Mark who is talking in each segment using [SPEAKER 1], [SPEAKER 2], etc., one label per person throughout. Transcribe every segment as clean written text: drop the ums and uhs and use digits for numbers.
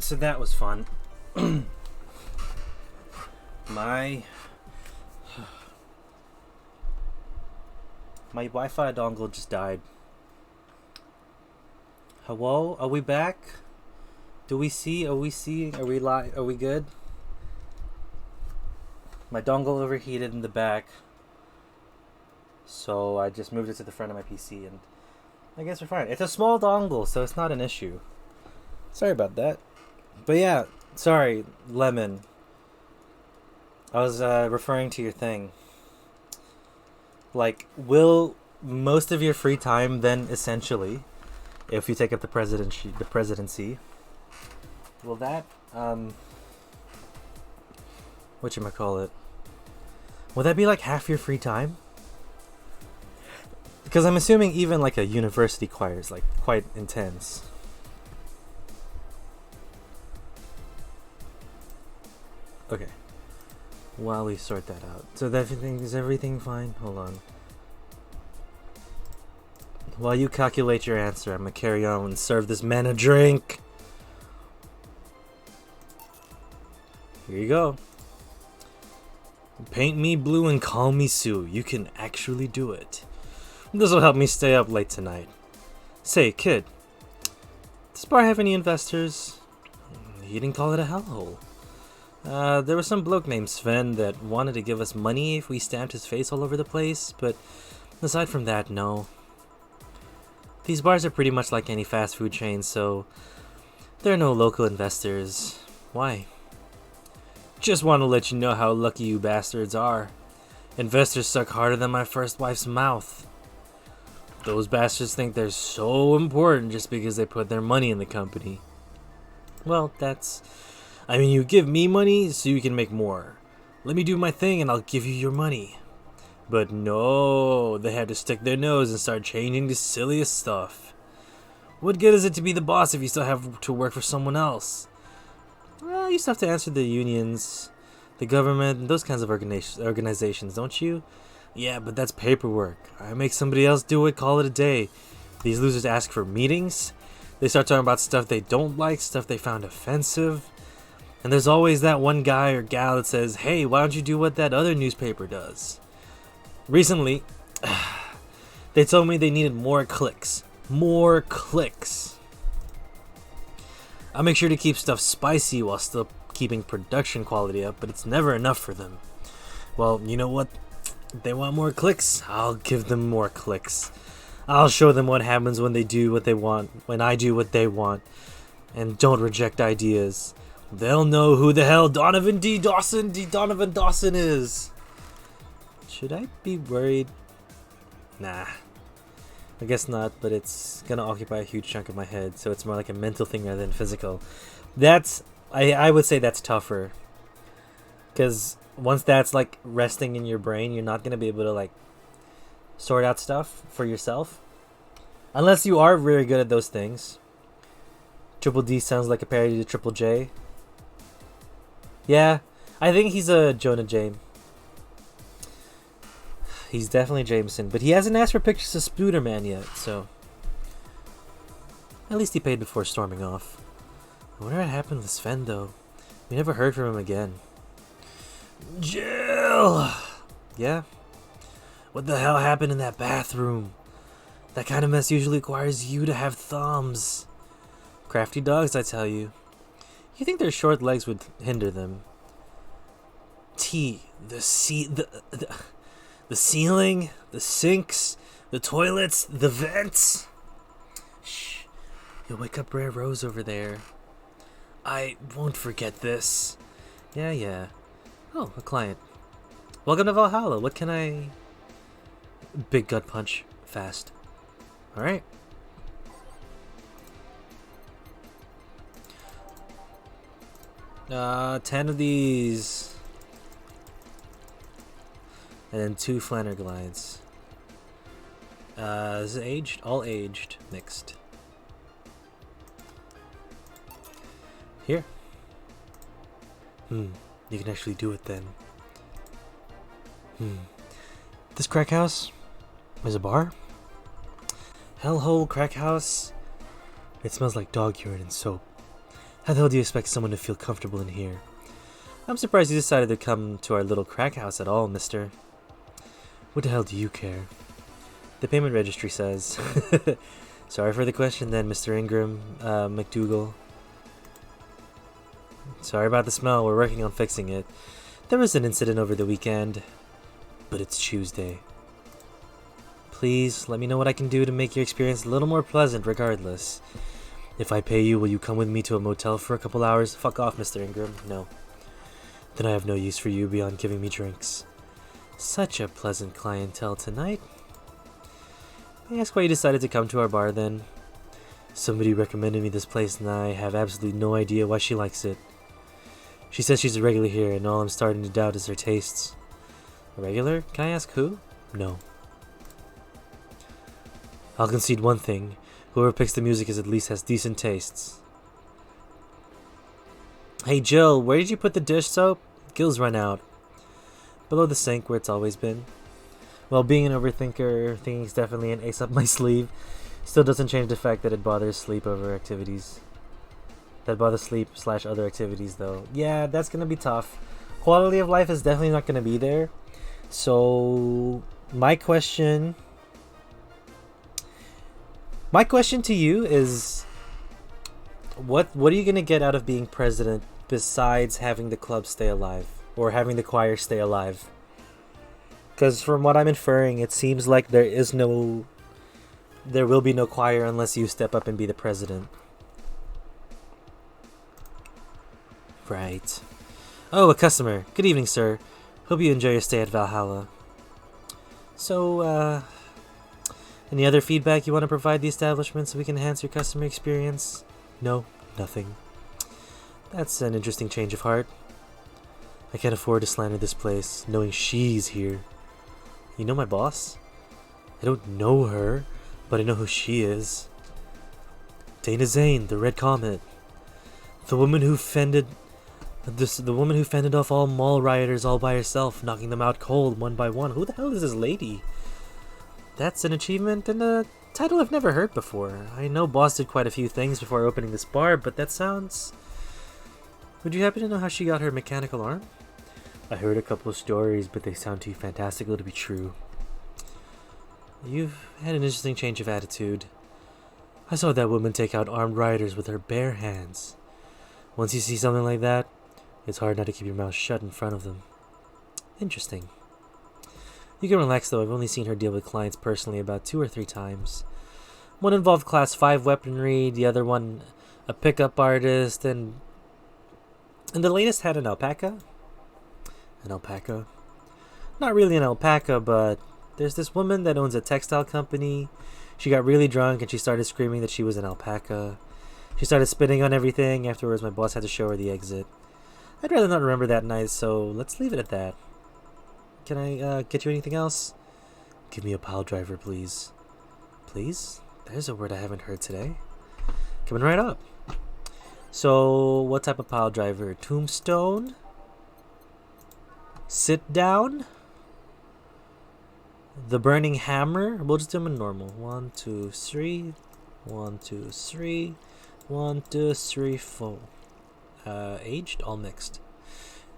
[SPEAKER 1] So that was fun. My Wi-Fi dongle just died. Hello? Are we back? Do we see? Are we seeing? Are we live? Are we good? My dongle overheated in the back, so I just moved it to the front of my PC, and I guess we're fine. It's a small dongle, so it's not an issue. Sorry about that. But yeah, sorry, Lemon. I was referring to your thing. Like, will most of your free time then, essentially, if you take up the presidency, will that whatchamacallit? Will that be like half your free time? Because I'm assuming even like a university choir is like quite intense. Okay. While we sort that out. So is everything fine? Hold on. While you calculate your answer, I'm gonna carry on and serve this man a drink. Here you go. Paint me blue and call me Sue. You can actually do it. This will help me stay up late tonight. Say, kid, does this bar have any investors? You didn't call it a hellhole. There was some bloke named Sven that wanted to give us money if we stamped his face all over the place, but aside from that, no. These bars are pretty much like any fast food chain, so there are no local investors. Why? Just want to let you know how lucky you bastards are. Investors suck harder than my first wife's mouth. Those bastards think they're so important just because they put their money in the company. Well, you give me money so you can make more. Let me do my thing and I'll give you your money. But no, they had to stick their nose and start changing the silliest stuff. What good is it to be the boss if you still have to work for someone else? Well, you still have to answer the unions, the government, those kinds of organizations, don't you? Yeah, but that's paperwork. I make somebody else do it, call it a day. These losers ask for meetings. They start talking about stuff they don't like, stuff they found offensive. And there's always that one guy or gal that says, hey, why don't you do what that other newspaper does? Recently, they told me they needed more clicks. More clicks. I make sure to keep stuff spicy while still keeping production quality up, but it's never enough for them. Well, you know what? If they want more clicks, I'll give them more clicks. I'll show them what happens when they do what they want, when I do what they want, and don't reject ideas. They'll know who the hell Donovan Dawson is. Should I be worried? Nah. I guess not, but it's gonna occupy a huge chunk of my head, so it's more like a mental thing rather than physical. I would say that's tougher. Because once that's like resting in your brain, you're not gonna be able to like sort out stuff for yourself. Unless you are very good at those things. Triple D sounds like a parody to Triple J. Yeah, I think he's a Jonah James. He's definitely Jameson, but he hasn't asked for pictures of Spooderman yet, so at least he paid before storming off. I wonder what happened with Sven, though. We never heard from him again. Jill! Yeah? What the hell happened in that bathroom? That kind of mess usually requires you to have thumbs. Crafty dogs, I tell you. You think their short legs would hinder them? The ceiling, the sinks, the toilets, the vents. Shh. You'll wake up Rare Rose over there. I won't forget this. Yeah. Oh, a client. Welcome to Valhalla. What can I... Big gut punch. Fast. Alright. Uh, 10 of these. And then 2 Flanner glides. Is it aged? All aged. Mixed. Here. You can actually do it then. This crack house is a bar? Hellhole crack house? It smells like dog urine and soap. How the hell do you expect someone to feel comfortable in here? I'm surprised you decided to come to our little crack house at all, mister. What the hell do you care? The payment registry says. Sorry for the question then, Mr. Ingram, McDougal. Sorry about the smell, we're working on fixing it. There was an incident over the weekend, but it's Tuesday. Please, let me know what I can do to make your experience a little more pleasant regardless. If I pay you, will you come with me to a motel for a couple hours? Fuck off, Mr. Ingram. No. Then I have no use for you beyond giving me drinks. Such a pleasant clientele tonight. May I ask why you decided to come to our bar then? Somebody recommended me this place and I have absolutely no idea why she likes it. She says she's a regular here and all I'm starting to doubt is her tastes. A regular? Can I ask who? No. I'll concede one thing. Whoever picks the music at least has decent tastes. Hey Jill, where did you put the dish soap? Gil's run out. Below the sink where it's always been. Well, being an overthinker, thinking's definitely an ace up my sleeve. Still doesn't change the fact that it bothers sleep over activities. That bothers sleep/other activities though. Yeah, that's gonna be tough. Quality of life is definitely not gonna be there. So my question to you is, what are you gonna get out of being president besides having the club stay alive or having the choir stay alive? Because from what I'm inferring, it seems like there will be no choir unless you step up and be the president. Right. Oh, a customer. Good evening, sir. Hope you enjoy your stay at Valhalla. So, any other feedback you want to provide the establishment so we can enhance your customer experience? No, nothing. That's an interesting change of heart. I can't afford to slander this place, knowing she's here. You know my boss? I don't know her, but I know who she is. Dana Zane, the Red Comet. The woman who fended off all mall rioters all by herself, knocking them out cold one by one. Who the hell is this lady? That's an achievement and a title I've never heard before. I know Boss did quite a few things before opening this bar, but that sounds... Would you happen to know how she got her mechanical arm? I heard a couple of stories, but they sound too fantastical to be true. You've had an interesting change of attitude. I saw that woman take out armed rioters with her bare hands. Once you see something like that, it's hard not to keep your mouth shut in front of them. Interesting. You can relax though, I've only seen her deal with clients personally about 2 or 3 times. One involved class 5 weaponry, the other one a pickup artist, and the latest had an alpaca? An alpaca? Not really an alpaca, but there's this woman that owns a textile company. She got really drunk and she started screaming that she was an alpaca. She started spitting on everything. Afterwards, my boss had to show her the exit. I'd rather not remember that night, so let's leave it at that. Can I get you anything else? Give me a pile driver, please. Please? There's a word I haven't heard today. Coming right up. So, what type of pile driver? Tombstone? Sit down? The burning hammer? We'll just do them in normal. 1, 2, 3. 1, 2, 3. 1, 2, 3, 4. Aged? All mixed.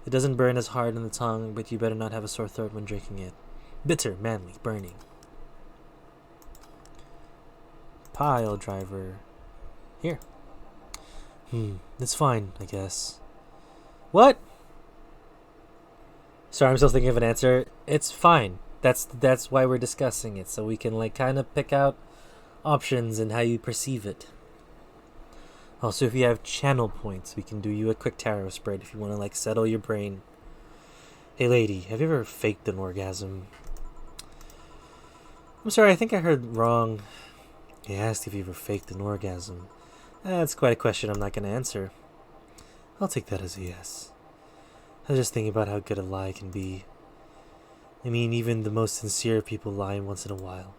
[SPEAKER 1] It doesn't burn as hard on the tongue, but you better not have a sore throat when drinking it. Bitter, manly, burning. Pile driver. Here. It's fine, I guess. What? Sorry, I'm still thinking of an answer. It's fine. That's why we're discussing it, so we can like kind of pick out options and how you perceive it. Also, if you have channel points, we can do you a quick tarot spread if you want to like settle your brain. Hey lady, have you ever faked an orgasm? I'm sorry, I think I heard wrong. He asked if you ever faked an orgasm. That's quite a question I'm not going to answer. I'll take that as a yes. I was just thinking about how good a lie can be. I mean, even the most sincere people lie once in a while.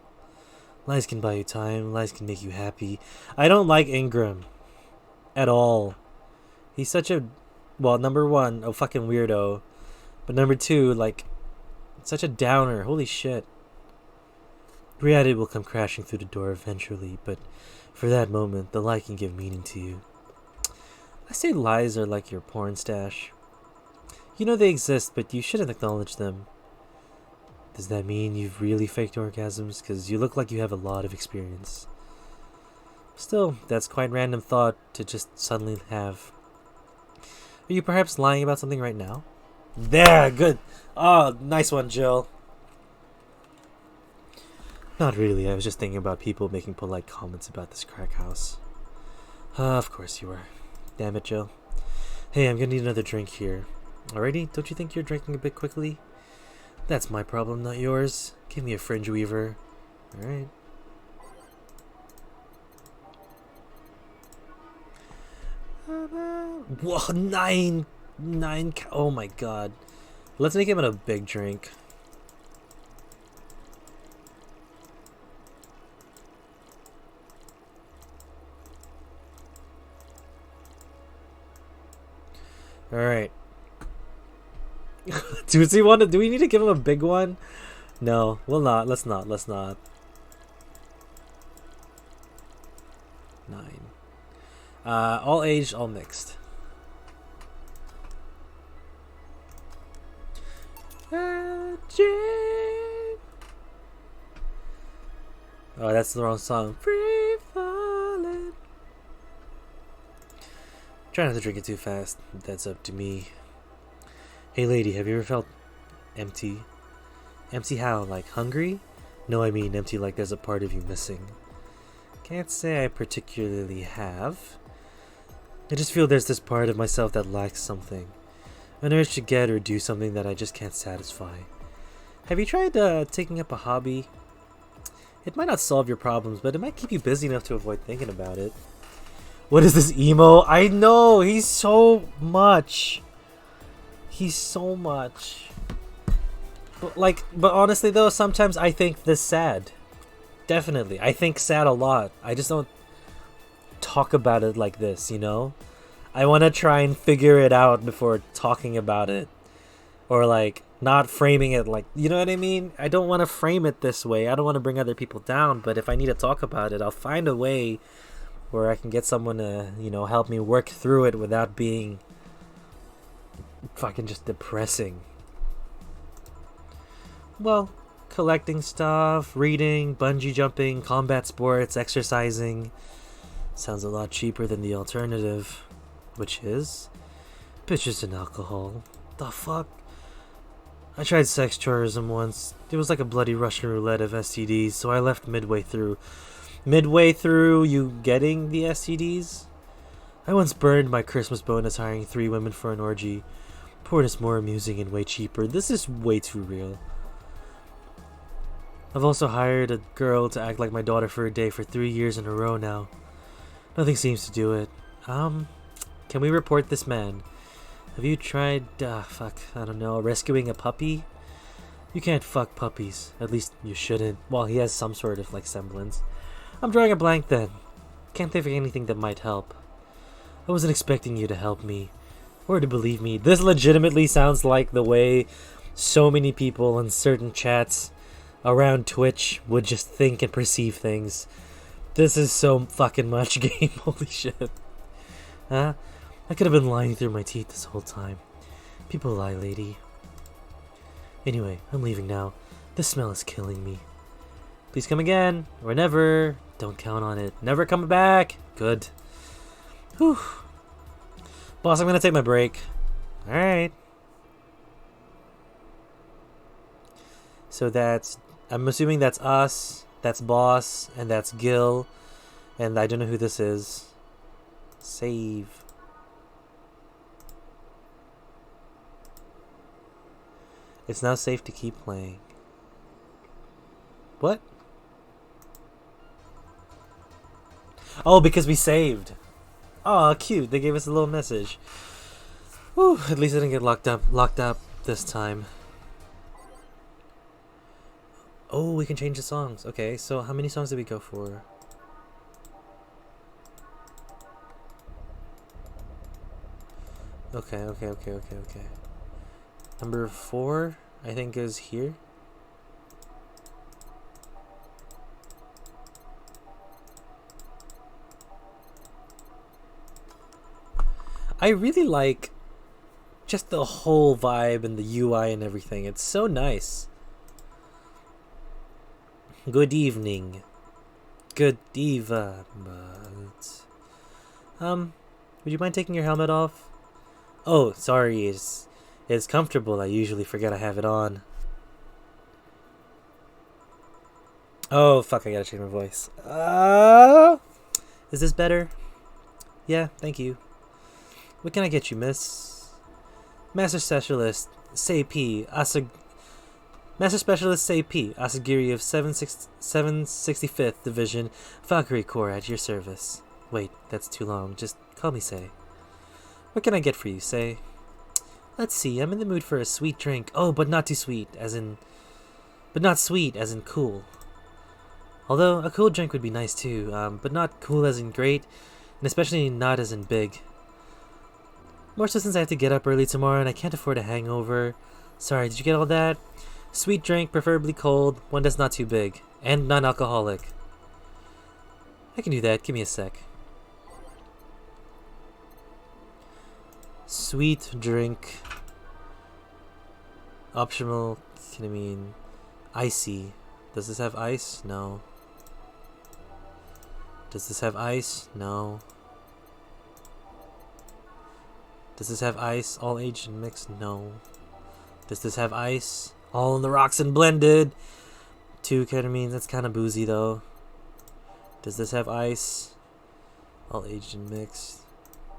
[SPEAKER 1] Lies can buy you time, lies can make you happy. I don't like Ingram. At all. He's such a... Well, number 1, a fucking weirdo. But number 2, like... Such a downer. Holy shit. Reality will come crashing through the door eventually, but for that moment, the lie can give meaning to you. I say lies are like your porn stash. You know they exist, but you shouldn't acknowledge them. Does that mean you've really faked orgasms? Because you look like you have a lot of experience. Still, that's quite random thought to just suddenly have. Are you perhaps lying about something right now? There, good. Oh, nice one, Jill. Not really, I was just thinking about people making polite comments about this crack house. Of course you were. Damn it, Jill. Hey, I'm gonna need another drink here. Alrighty, don't you think you're drinking a bit quickly? That's my problem, not yours. Give me a fringe weaver. Alright. Whoa, nine. Oh my god. Let's make him a big drink. Alright. Do we need to give him a big one? No, we'll not. Let's not. 9. All aged, all mixed. Oh, that's the wrong song. Free falling. Try not to drink it too fast. That's up to me. Hey lady, have you ever felt empty? Empty how? Like hungry? No, I mean empty like there's a part of you missing. Can't say I particularly have. I just feel there's this part of myself that lacks something. An urge to get or do something that I just can't satisfy. Have you tried taking up a hobby? It might not solve your problems, but it might keep you busy enough to avoid thinking about it. What is this emo? I know! He's so much! But honestly though, sometimes I think this sad. Definitely. I think sad a lot. I just don't talk about it like this, you know? I want to try and figure it out before talking about it. Or like, not framing it like, you know what I mean? I don't want to frame it this way. I don't want to bring other people down, but if I need to talk about it, I'll find a way where I can get someone to, you know, help me work through it without being fucking just depressing. Well, collecting stuff, reading, bungee jumping, combat sports, exercising. Sounds a lot cheaper than the alternative, which is bitches and alcohol. The fuck? I tried sex tourism once. It was like a bloody Russian roulette of STDs, so I left midway through. Midway through you getting the STDs? I once burned my Christmas bonus hiring 3 women for an orgy. Porn is more amusing and way cheaper. This is way too real. I've also hired a girl to act like my daughter for a day for 3 years in a row now. Nothing seems to do it. Can we report this man? Have you tried, I don't know, rescuing a puppy? You can't fuck puppies. At least you shouldn't. Well, he has some sort of, like, semblance. I'm drawing a blank then. Can't think of anything that might help. I wasn't expecting you to help me. Or to believe me. This legitimately sounds like the way so many people in certain chats around Twitch would just think and perceive things. This is so fucking much game. Holy shit. Huh? I could have been lying through my teeth this whole time. People lie, lady. Anyway, I'm leaving now. This smell is killing me. Please come again. Or never. Don't count on it. Never coming back. Good. Whew. Boss, I'm gonna take my break. Alright. So that's... I'm assuming that's us. That's Boss. And that's Gil. And I don't know who this is. Save. It's now safe to keep playing. What? Oh, because we saved. Oh, cute. They gave us a little message. Whew, at least I didn't get locked up this time. Oh, we can change the songs. Okay, so how many songs did we go for? Okay. Number 4, I think, is here. I really like just the whole vibe and the UI and everything. It's so nice. Good evening. Good diva. Would you mind taking your helmet off? Oh, sorry. It's comfortable. I usually forget I have it on. Oh, fuck, I gotta change my voice. Is this better? Yeah, thank you. What can I get you, miss? Master Specialist, say P. Master Specialist, say P. Asagiri of 765th Division, Valkyrie Corps at your service. Wait, that's too long. Just call me Say. What can I get for you, Say? Let's see, I'm in the mood for a sweet drink. Oh, but not too sweet, as in... But not sweet, as in cool. Although, a cool drink would be nice too, but not cool as in great, and especially not as in big. More so since I have to get up early tomorrow and I can't afford a hangover. Sorry, did you get all that? Sweet drink, preferably cold, one that's not too big, and non-alcoholic. I can do that, give me a sec. Sweet drink. Optional, icy. Does this have ice? No. Does this have ice? No. Does this have ice? All aged and mixed? No. Does this have ice? All on the rocks and blended. 2 ketamine, that's kind of boozy though. Does this have ice? All aged and mixed.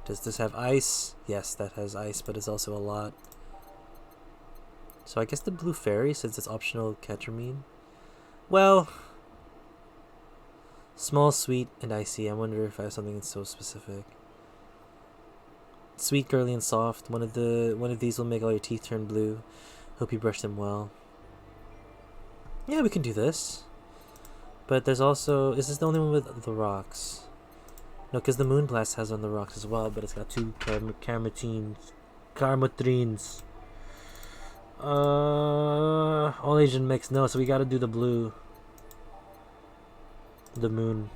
[SPEAKER 1] Does this have ice? Yes, that has ice, but it's also a lot. So I guess the Blue Fairy, since it's optional ketamine. Well, small, sweet, and icy. I wonder if I have something that's so specific. Sweet, girly, and soft. One of these will make all your teeth turn blue. Hope you brush them well. Yeah, we can do this. But there's also... Is this the only one with the rocks? No, because the Moonblast has on the rocks as well, but it's got 2 Karmatrines. All Asian mix. No, so we gotta do the blue. The moon.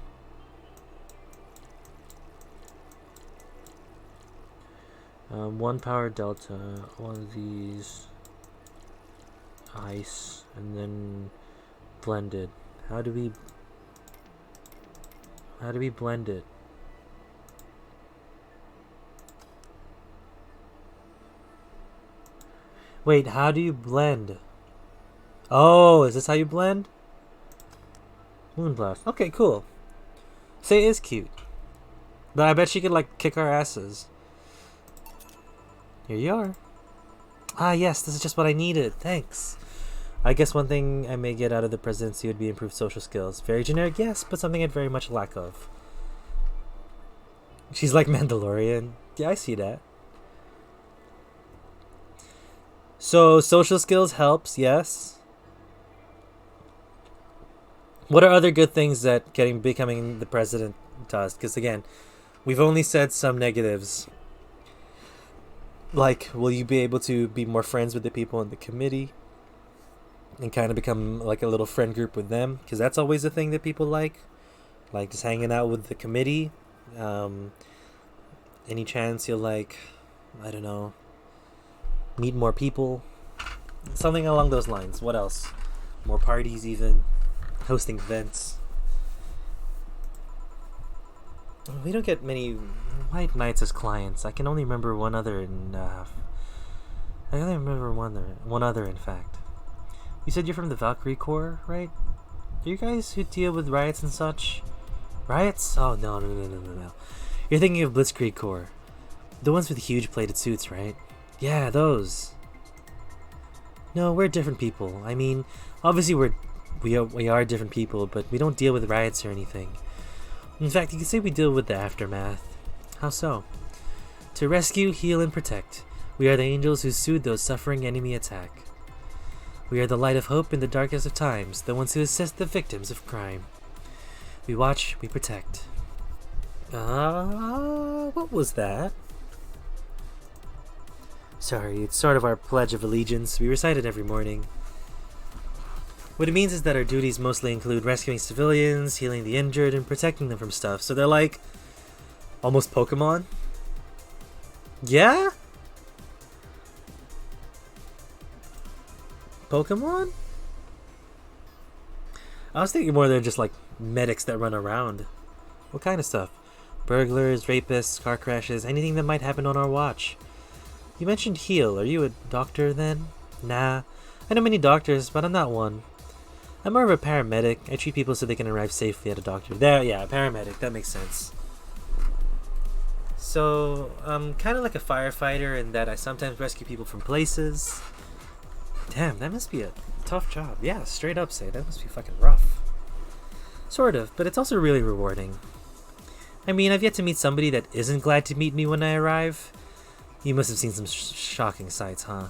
[SPEAKER 1] One power delta. One of these. Ice. And then blended. How do we blend it? Wait, how do you blend? Oh, is this how you blend? Moonblast. Okay, cool. Say is cute. But I bet she could, like, kick our asses. Here you are. Ah, yes, this is just what I needed. Thanks. I guess one thing I may get out of the presidency would be improved social skills. Very generic, yes, but something I'd very much lack of. She's like Mandalorian. Yeah, I see that. So, social skills helps, yes. What are other good things that becoming the president does? Because again, we've only said some negatives. Like, will you be able to be more friends with the people in the committee? And kind of become like a little friend group with them? Because that's always a thing that people like. Like, just hanging out with the committee. Any chance you'll, like, I don't know, meet more people? Something along those lines. What else? More parties even. Hosting events. We don't get many White Knights as clients. I can only remember one other in one other in fact. You said you're from the Valkyrie Corps, right? Are you guys who deal with riots and such? Riots? Oh, no. You're thinking of Blitzkrieg Corps. The ones with huge plated suits, right? Yeah, those. No, we're different people. I mean, obviously we are different people, but we don't deal with riots or anything. In fact, you could say we deal with the aftermath. How so? To rescue, heal, and protect. We are the angels who soothe those suffering enemy attack. We are the light of hope in the darkest of times, the ones who assist the victims of crime. We watch, we protect. What was that? Sorry, it's sort of our Pledge of Allegiance. We recite it every morning. What it means is that our duties mostly include rescuing civilians, healing the injured, and protecting them from stuff. So they're like almost Pokemon. Yeah? Pokemon? I was thinking more than just like medics that run around. What kind of stuff? Burglars, rapists, car crashes, anything that might happen on our watch. You mentioned heal. Are you a doctor then? Nah. I know many doctors, but I'm not one. I'm more of a paramedic. I treat people so they can arrive safely at a doctor. There, yeah, paramedic. That makes sense. So, I'm kind of like a firefighter in that I sometimes rescue people from places. Damn, that must be a tough job. Yeah, straight up say, that must be fucking rough. Sort of, but it's also really rewarding. I mean, I've yet to meet somebody that isn't glad to meet me when I arrive. You must have seen some shocking sights, huh?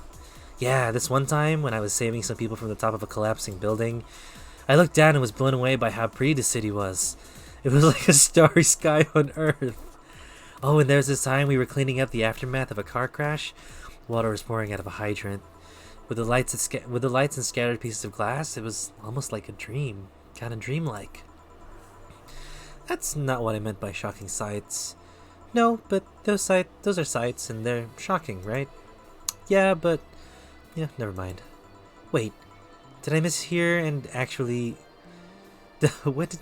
[SPEAKER 1] Yeah, this one time when I was saving some people from the top of a collapsing building, I looked down and was blown away by how pretty the city was. It was like a starry sky on Earth. Oh, and there's this time we were cleaning up the aftermath of a car crash. Water was pouring out of a hydrant. With the lights and scattered pieces of glass, it was almost like a dream. Kind of dreamlike. That's not what I meant by shocking sights. No, but those are sights, and they're shocking, right? Yeah, but... yeah, never mind. Wait, did I mishear and actually... what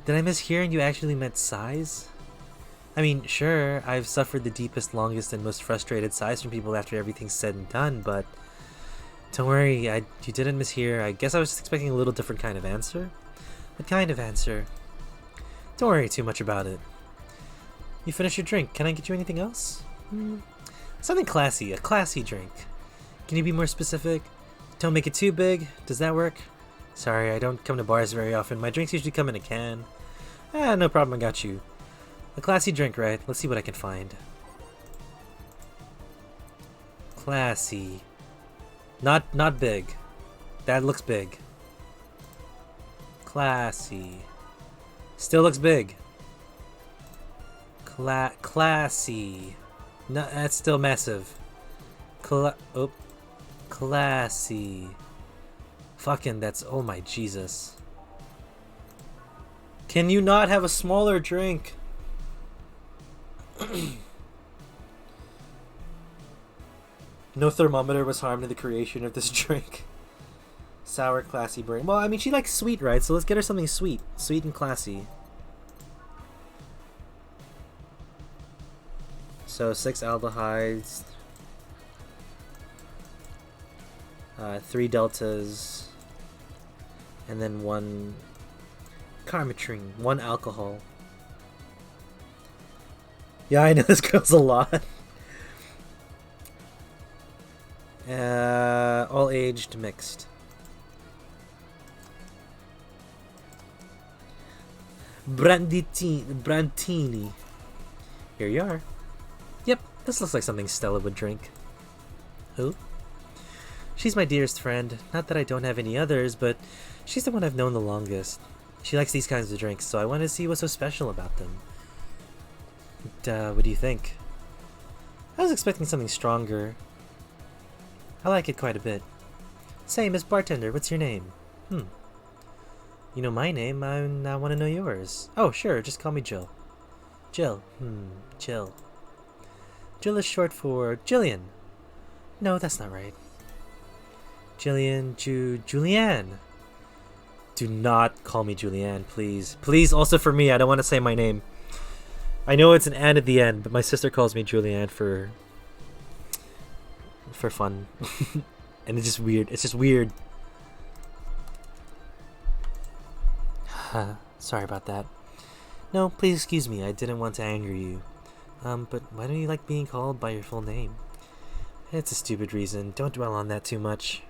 [SPEAKER 1] did I mishear and you actually meant sighs? I mean, sure, I've suffered the deepest, longest, and most frustrated sighs from people after everything's said and done, but... don't worry, you didn't mishear. I guess I was just expecting a little different kind of answer. What kind of answer? Don't worry too much about it. You finished your drink. Can I get you anything else? Something classy. A classy drink. Can you be more specific? Don't make it too big. Does that work? Sorry, I don't come to bars very often. My drinks usually come in a can. No problem. I got you. A classy drink, right? Let's see what I can find. Classy. Not big. That looks big. Classy. Still looks big. Classy. No, that's still massive. Classy. Fucking, that's... oh my Jesus. Can you not have a smaller drink? No thermometer was harmed in the creation of this drink. Sour, classy brain. Well, I mean, she likes sweet, right? So let's get her something sweet. Sweet and classy. So 6 aldehydes. 3 deltas. And then 1 carmitrine. 1 alcohol. Yeah, I know this goes a lot. All aged mixed. Brantini. Here you are. Yep, this looks like something Stella would drink. Who? She's my dearest friend. Not that I don't have any others, but she's the one I've known the longest. She likes these kinds of drinks, so I wanted to see what's so special about them. What do you think? I was expecting something stronger. I like it quite a bit. Say, Miss Bartender, what's your name? You know my name, I want to know yours. Oh, sure, just call me Jill. Jill. Jill. Jill is short for Jillian. No, that's not right. Jillian, Julianne. Do not call me Julianne, please. Please, also for me, I don't want to say my name. I know it's an "and" at the end, but my sister calls me Julianne for fun. And it's just weird. It's just weird. Sorry about that. No, please excuse me. I didn't want to anger you. But why don't you like being called by your full name? It's a stupid reason. Don't dwell on that too much.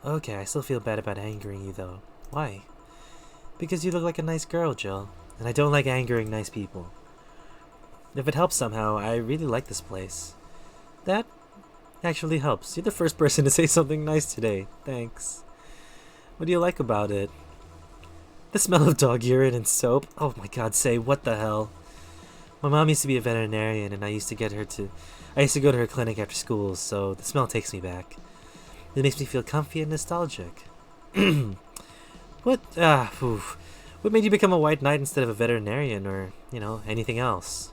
[SPEAKER 1] Okay, I still feel bad about angering you, though. Why? Because you look like a nice girl, Jill. And I don't like angering nice people. If it helps somehow, I really like this place. That actually helps. You're the first person to say something nice today. Thanks. What do you like about it? The smell of dog urine and soap. Oh my god, say, what the hell? My mom used to be a veterinarian, and I used to go to her clinic after school, so the smell takes me back. It makes me feel comfy and nostalgic. What made you become a white knight instead of a veterinarian or, anything else?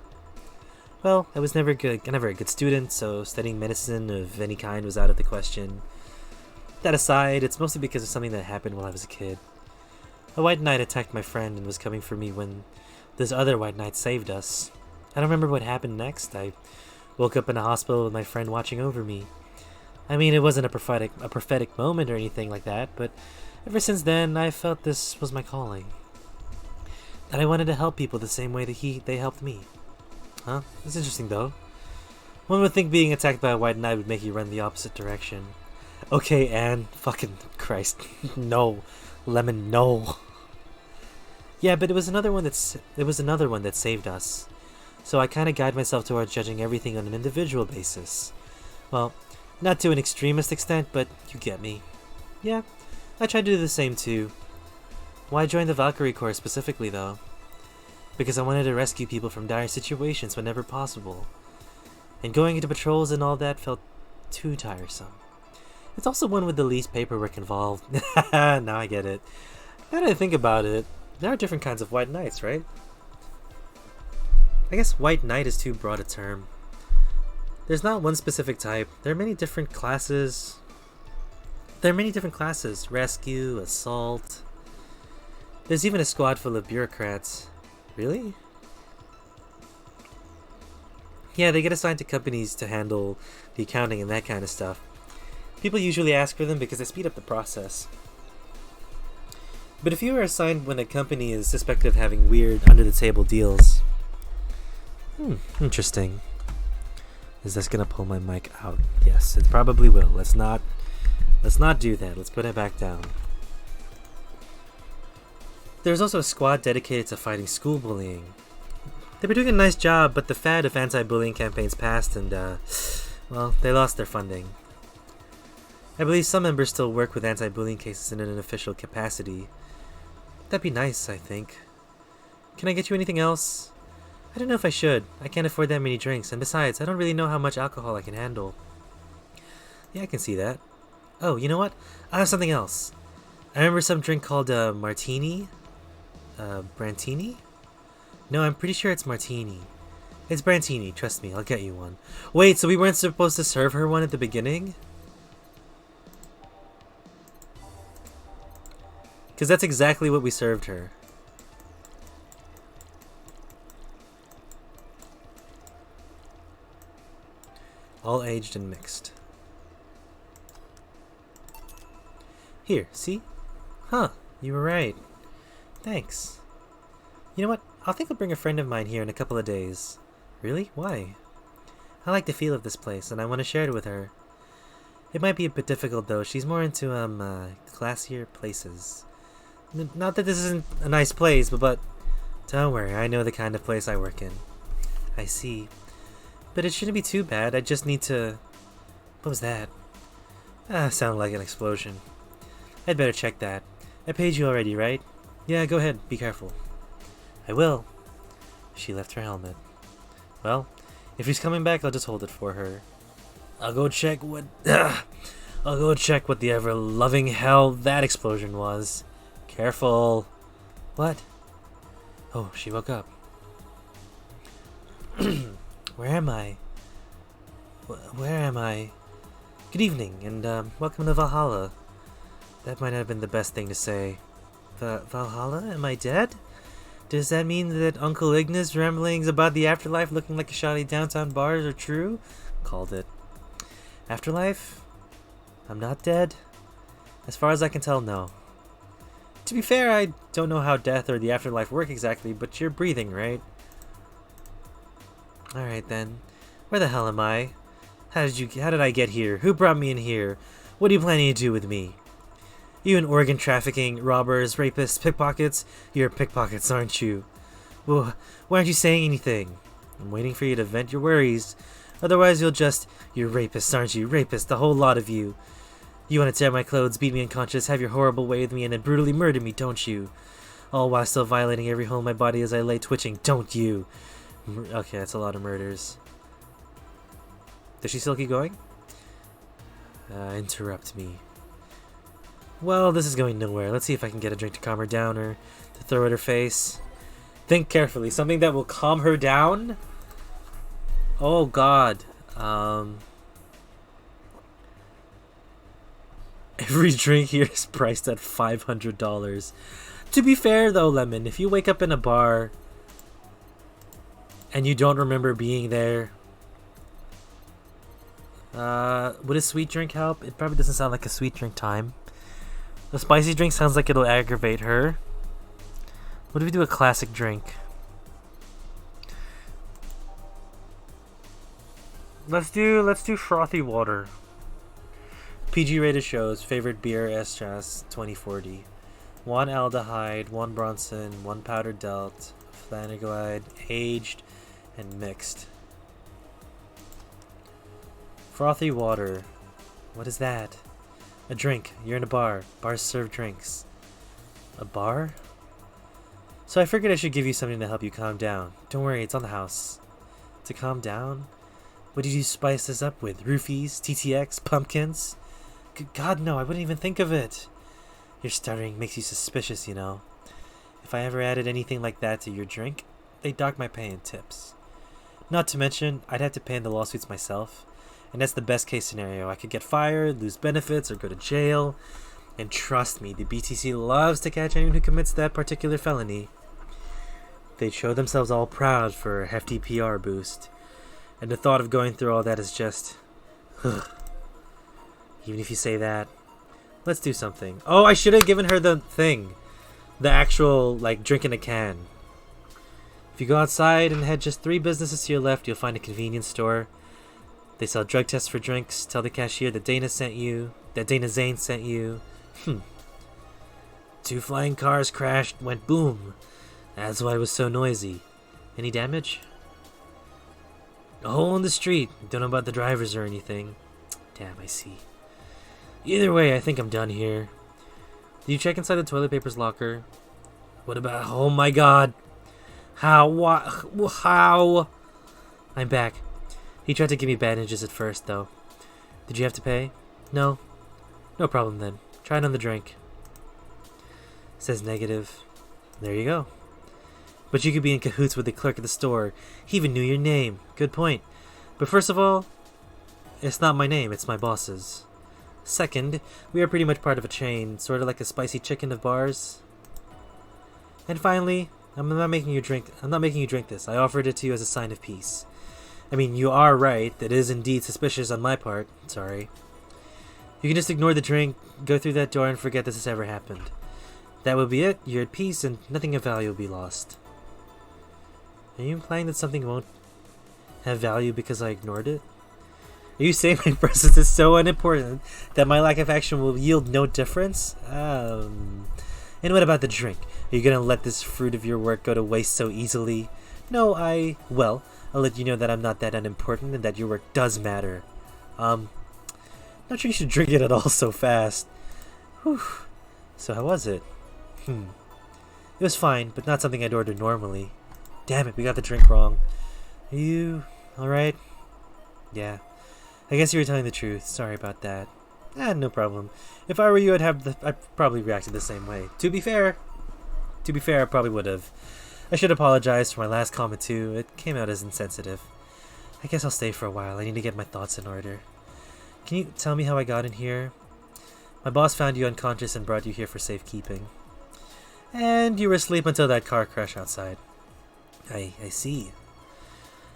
[SPEAKER 1] Well, I was never never a good student, so studying medicine of any kind was out of the question. That aside, it's mostly because of something that happened while I was a kid. A white knight attacked my friend and was coming for me when this other white knight saved us. I don't remember what happened next. I woke up in a hospital with my friend watching over me. I mean, it wasn't a prophetic moment or anything like that, but ever since then, I felt this was my calling. That I wanted to help people the same way that they helped me. Huh? That's interesting, though. One would think being attacked by a white knight would make you run the opposite direction. Okay, Anne. Fucking Christ. No. Lemon, no. Yeah, but it was another one that saved us. So I kind of guide myself towards judging everything on an individual basis. Well, not to an extremist extent, but you get me. Yeah, I try to do the same too. Why join the Valkyrie Corps specifically, though? Because I wanted to rescue people from dire situations whenever possible. And going into patrols and all that felt too tiresome. It's also one with the least paperwork involved. Now I get it. Now that I think about it, there are different kinds of white knights, right? I guess white knight is too broad a term. There's not one specific type. There are many different classes. Rescue, assault. There's even a squad full of bureaucrats. Really? Yeah, they get assigned to companies to handle the accounting and that kind of stuff. People usually ask for them because they speed up the process. But if you are assigned when a company is suspected of having weird, under-the-table deals... interesting. Is this gonna pull my mic out? Yes, it probably will. Let's not do that. Let's put it back down. There's also a squad dedicated to fighting school bullying. They were doing a nice job, but the fad of anti-bullying campaigns passed and, well, they lost their funding. I believe some members still work with anti-bullying cases in an official capacity. That'd be nice, I think. Can I get you anything else? I don't know if I should. I can't afford that many drinks, and besides, I don't really know how much alcohol I can handle. Yeah, I can see that. Oh, you know what? I have something else. I remember some drink called martini? Brantini? No, I'm pretty sure it's martini. It's Brantini, trust me, I'll get you one. Wait, so we weren't supposed to serve her one at the beginning? Because that's exactly what we served her. All aged and mixed. Here, see? Huh, you were right. Thanks. You know what? I think I'll bring a friend of mine here in a couple of days. Really? Why? I like the feel of this place, and I want to share it with her. It might be a bit difficult, though. She's more into, classier places. Not that this isn't a nice place, but don't worry, I know the kind of place I work in. I see. But it shouldn't be too bad. I just need to... What was that? Sounded like an explosion. I'd better check that. I paid you already, right? Yeah, go ahead. Be careful. I will. She left her helmet. Well, if she's coming back, I'll just hold it for her. I'll go check what the ever-loving hell that explosion was. Careful. What? Oh, she woke up. Where am I? Where am I? Good evening, and welcome to Valhalla. That might not have been the best thing to say. Valhalla? Am I dead? Does that mean that Uncle Igna's ramblings about the afterlife looking like a shoddy downtown bars are true? Called it. Afterlife? I'm not dead? As far as I can tell, no. To be fair, I don't know how death or the afterlife work exactly, but you're breathing, right? Alright then. Where the hell am I? How did I get here? Who brought me in here? What are you planning to do with me? You and organ trafficking, robbers, rapists, pickpockets? You're pickpockets, aren't you? Well, why aren't you saying anything? I'm waiting for you to vent your worries. Otherwise you're rapists, aren't you? Rapists, the whole lot of you. You want to tear my clothes, beat me unconscious, have your horrible way with me, and then brutally murder me, don't you? All while still violating every hole in my body as I lay twitching, don't you? Okay, that's a lot of murders. Does she still keep going? Interrupt me. Well, this is going nowhere. Let's see if I can get a drink to calm her down or to throw at her face. Think carefully. Something that will calm her down? Oh God. Every drink here is priced at $500. To be fair though, Lemon, if you wake up in a bar and you don't remember being there, would a sweet drink help? It probably doesn't sound like a sweet drink time. The spicy drink sounds like it'll aggravate her. What if we do a classic drink? Let's do frothy water. PG rated shows, favorite beer, S-Jazz 2040. 1 aldehyde, 1 Bronson, 1 powdered Delt, Flanaglide, aged and mixed. Frothy water. What is that? A drink. You're in a bar. Bars serve drinks. A bar? So I figured I should give you something to help you calm down. Don't worry, it's on the house. To calm down? What did you spice this up with? Roofies? TTX? Pumpkins? God, no, I wouldn't even think of it. Your stuttering makes you suspicious, you know. If I ever added anything like that to your drink, they'd dock my pay in tips. Not to mention, I'd have to pay in the lawsuits myself. And that's the best case scenario. I could get fired, lose benefits, or go to jail. And trust me, the BTC loves to catch anyone who commits that particular felony. They'd show themselves all proud for a hefty PR boost. And the thought of going through all that is just... Even if you say that, let's do something. Oh, I should have given her the thing. The actual, like, drink in a can. If you go outside and head just 3 businesses to your left, you'll find a convenience store. They sell drug tests for drinks. Tell the cashier that Dana sent you. That Dana Zane sent you. 2 flying cars crashed, went boom. That's why it was so noisy. Any damage? A hole in the street. Don't know about the drivers or anything. Damn, I see. Either way, I think I'm done here. Did you check inside the toilet paper's locker? What about... Oh my god. How? What? How? I'm back. He tried to give me bandages at first, though. Did you have to pay? No. No problem, then. Try another drink. Says negative. There you go. But you could be in cahoots with the clerk at the store. He even knew your name. Good point. But first of all, it's not my name, it's my boss's. Second, we are pretty much part of a chain, sort of like a spicy chicken of bars. And finally, I'm not making you drink this. I offered it to you as a sign of peace. I mean, you are right. It is indeed suspicious on my part. Sorry. You can just ignore the drink, go through that door, and forget this has ever happened. That will be it. You're at peace, and nothing of value will be lost. Are you implying that something won't have value because I ignored it? Are you saying my presence is so unimportant that my lack of action will yield no difference? And what about the drink? Are you gonna let this fruit of your work go to waste so easily? No, well, I'll let you know that I'm not that unimportant and that your work does matter. Not sure you should drink it at all so fast. Whew. So how was it? It was fine, but not something I'd order normally. Damn it, we got the drink wrong. Are you alright? Yeah. I guess you were telling the truth. Sorry about that. No problem. If I were you, I'd probably reacted the same way. To be fair, I probably would have. I should apologize for my last comment too. It came out as insensitive. I guess I'll stay for a while. I need to get my thoughts in order. Can you tell me how I got in here? My boss found you unconscious and brought you here for safekeeping. And you were asleep until that car crash outside. I see.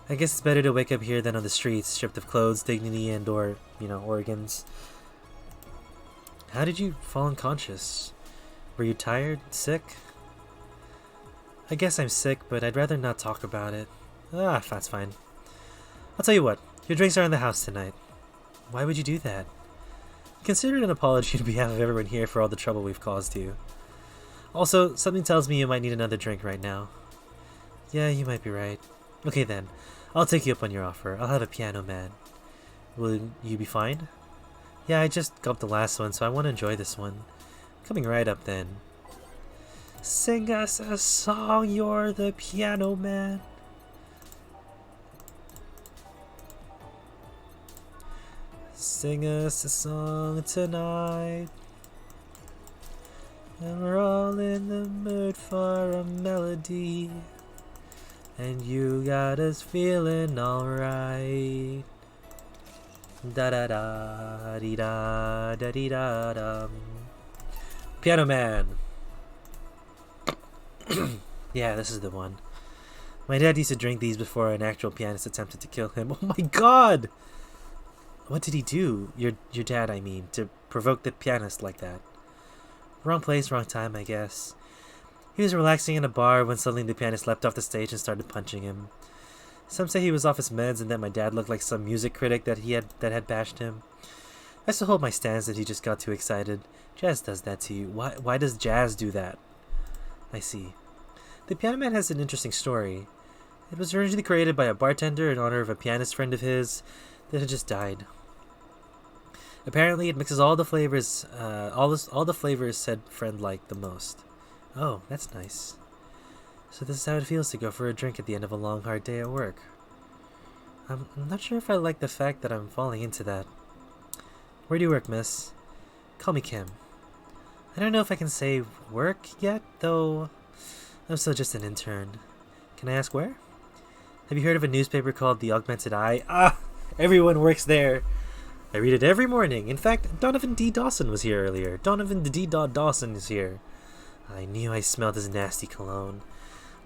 [SPEAKER 1] I guess it's better to wake up here than on the streets, stripped of clothes, dignity, and or, organs. How did you fall unconscious? Were you tired? Sick? I guess I'm sick, but I'd rather not talk about it. That's fine. I'll tell you what, your drinks are in the house tonight. Why would you do that? Consider it an apology on behalf of everyone here for all the trouble we've caused you. Also, something tells me you might need another drink right now. Yeah, you might be right. Okay then, I'll take you up on your offer. I'll have a piano man. Will you be fine? Yeah, I just gulped the last one, so I want to enjoy this one. Coming right up then. Sing us a song, you're the piano man. Sing us a song tonight. And we're all in the mood for a melody. And you got us feeling alright. Da da da dee da da dee da dum. Piano Man. Yeah, this is the one. My dad used to drink these before an actual pianist attempted to kill him. Oh my god! What did he do? Your dad, I mean, to provoke the pianist like that? Wrong place, wrong time, I guess. He was relaxing in a bar when suddenly the pianist leapt off the stage and started punching him. Some say he was off his meds and that my dad looked like some music critic that had bashed him. I still hold my stance that he just got too excited. Jazz does that to you. Why does jazz do that? I see. The Piano Man has an interesting story. It was originally created by a bartender in honor of a pianist friend of his that had just died. Apparently, it mixes all the flavors, all the flavors said friend liked the most. Oh, that's nice. So this is how it feels to go for a drink at the end of a long, hard day at work. I'm not sure if I like the fact that I'm falling into that. Where do you work, miss? Call me Kim. I don't know if I can say work yet, though I'm still just an intern. Can I ask where? Have you heard of a newspaper called The Augmented Eye? Ah! Everyone works there! I read it every morning. In fact, Donovan D. Dawson was here earlier. Donovan D. Dawson is here. I knew I smelled his nasty cologne.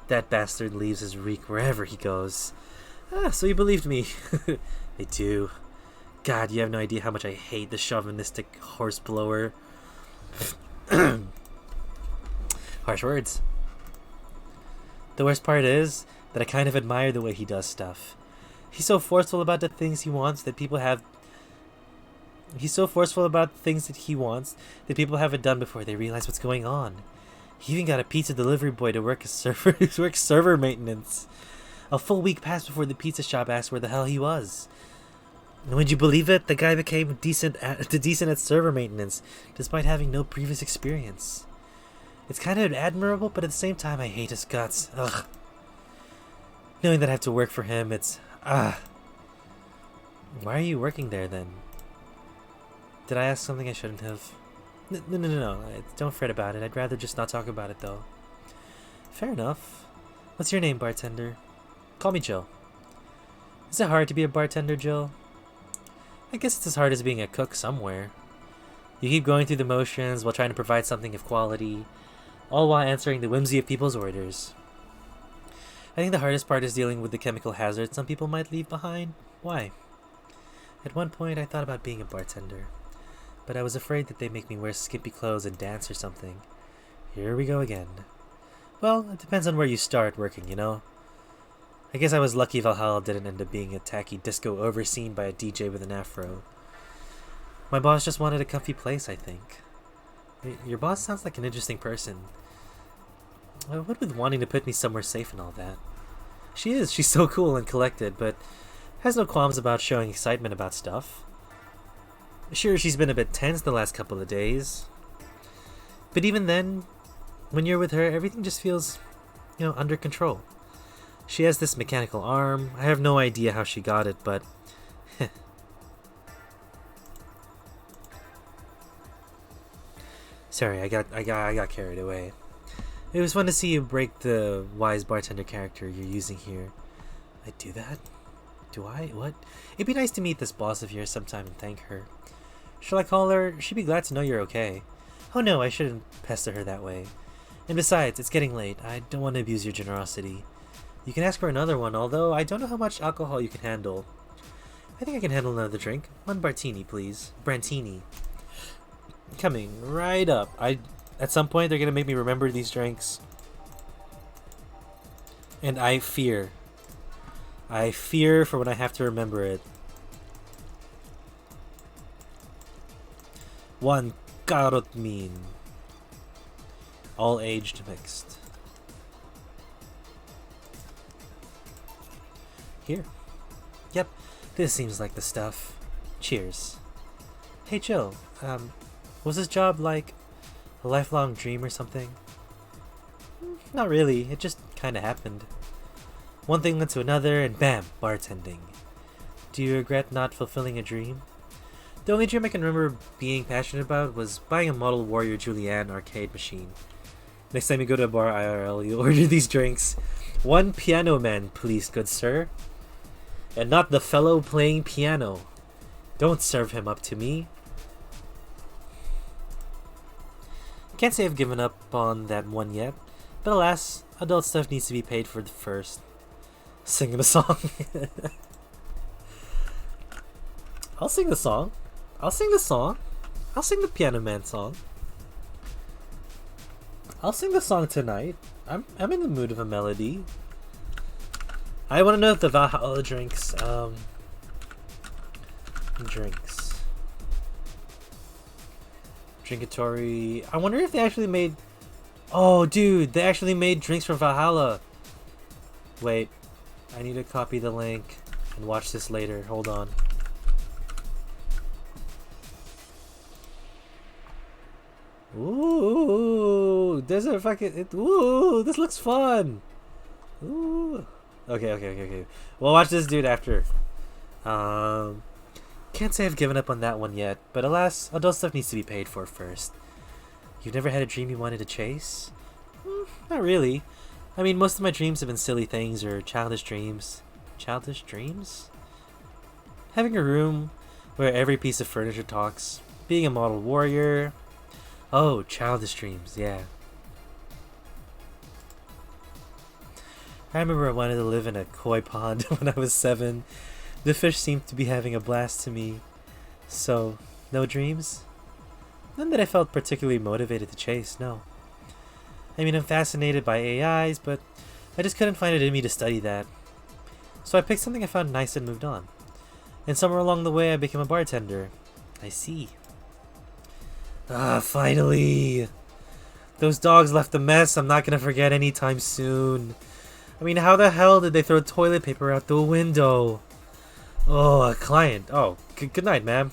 [SPEAKER 1] That bastard leaves his reek wherever he goes. Ah, so you believed me. I do. God, you have no idea how much I hate the chauvinistic horse blower. Harsh words. The worst part is that I kind of admire the way he does stuff. He's so forceful about the things he wants that people have. He's so forceful about the things that he wants that people haven't done before they realize what's going on. He even got a pizza delivery boy to work server maintenance. A full week passed before the pizza shop asked where the hell he was. And would you believe it? The guy became decent at server maintenance, despite having no previous experience. It's kind of admirable, but at the same time, I hate his guts. Ugh. Knowing that I have to work for him, it's Why are you working there then? Did I ask something I shouldn't have? No. Don't fret about it. I'd rather just not talk about it, though. Fair enough. What's your name, bartender? Call me Jill. Is it hard to be a bartender, Jill? I guess it's as hard as being a cook somewhere. You keep going through the motions while trying to provide something of quality, all while answering the whimsy of people's orders. I think the hardest part is dealing with the chemical hazards some people might leave behind. Why? At one point, I thought about being a bartender, but I was afraid that they'd make me wear skimpy clothes and dance or something. Here we go again. Well, it depends on where you start working, you know? I guess I was lucky Valhalla didn't end up being a tacky disco overseen by a DJ with an afro. My boss just wanted a comfy place, I think. Your boss sounds like an interesting person. What with wanting to put me somewhere safe and all that? She's so cool and collected, but has no qualms about showing excitement about stuff. Sure, she's been a bit tense the last couple of days. But even then, when you're with her, everything just feels, under control. She has this mechanical arm. I have no idea how she got it, but sorry, I got carried away. It was fun to see you break the wise bartender character you're using here. I do that? Do I? What? It'd be nice to meet this boss of yours sometime and thank her. Shall I call her? She'd be glad to know you're okay. Oh no, I shouldn't pester her that way. And besides, it's getting late. I don't want to abuse your generosity. You can ask for another one, although I don't know how much alcohol you can handle. I think I can handle another drink. One Bartini, please. Brantini. Coming right up. At some point, they're going to make me remember these drinks. And I fear. I fear for when I have to remember it. One Karotmin. All aged mixed. Here. Yep, this seems like the stuff. Cheers. Hey Jill, was this job like a lifelong dream or something? Not really, it just kinda happened. One thing led to another and bam, bartending. Do you regret not fulfilling a dream? The only dream I can remember being passionate about was buying a Model Warrior Julianne arcade machine. Next time you go to a bar IRL, you order these drinks. One piano man, please, good sir. And not the fellow playing piano. Don't serve him up to me. Can't say I've given up on that one yet, but alas, adult stuff needs to be paid for first. Singing a song. I'll sing the song. I'll sing the song. I'll sing the Piano Man song. I'll sing the song tonight. I'm in the mood of a melody. I want to know if the Valhalla drinks Drinkatory. I wonder if they actually made. Oh, dude, they actually made drinks for Valhalla. Wait, I need to copy the link and watch this later. Hold on. Ooh, there's a fucking. Ooh, this looks fun. Ooh. Okay. We'll watch this dude after. Can't say I've given up on that one yet, but alas, adult stuff needs to be paid for first. You've never had a dream you wanted to chase? Not really. I mean, most of my dreams have been silly things or childish dreams. Childish dreams? Having a room where every piece of furniture talks. Being a model warrior. Oh, childish dreams, yeah. I remember I wanted to live in a koi pond when I was 7. The fish seemed to be having a blast to me. So, no dreams? None that I felt particularly motivated to chase, no. I mean, I'm fascinated by AIs, but I just couldn't find it in me to study that. So I picked something I found nice and moved on. And somewhere along the way I became a bartender. I see. Ah, finally! Those dogs left a mess I'm not gonna forget anytime soon. I mean, how the hell did they throw toilet paper out the window? Oh, a client. Oh, good night, ma'am.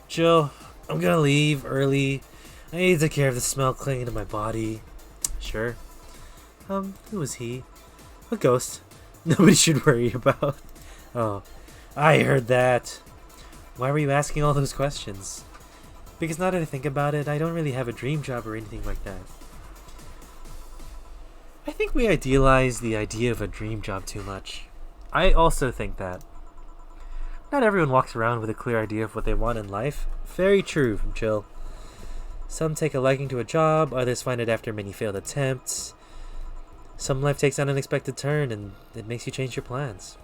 [SPEAKER 1] Jill, I'm gonna leave early. I need to take care of the smell clinging to my body. Sure. Who was he? A ghost. Nobody should worry about. Oh, I heard that. Why were you asking all those questions? Because now that I think about it, I don't really have a dream job or anything like that. I think we idealize the idea of a dream job too much. I also think that. Not everyone walks around with a clear idea of what they want in life. Very true, from Jill. Some take a liking to a job, others find it after many failed attempts. Some life takes an unexpected turn and it makes you change your plans.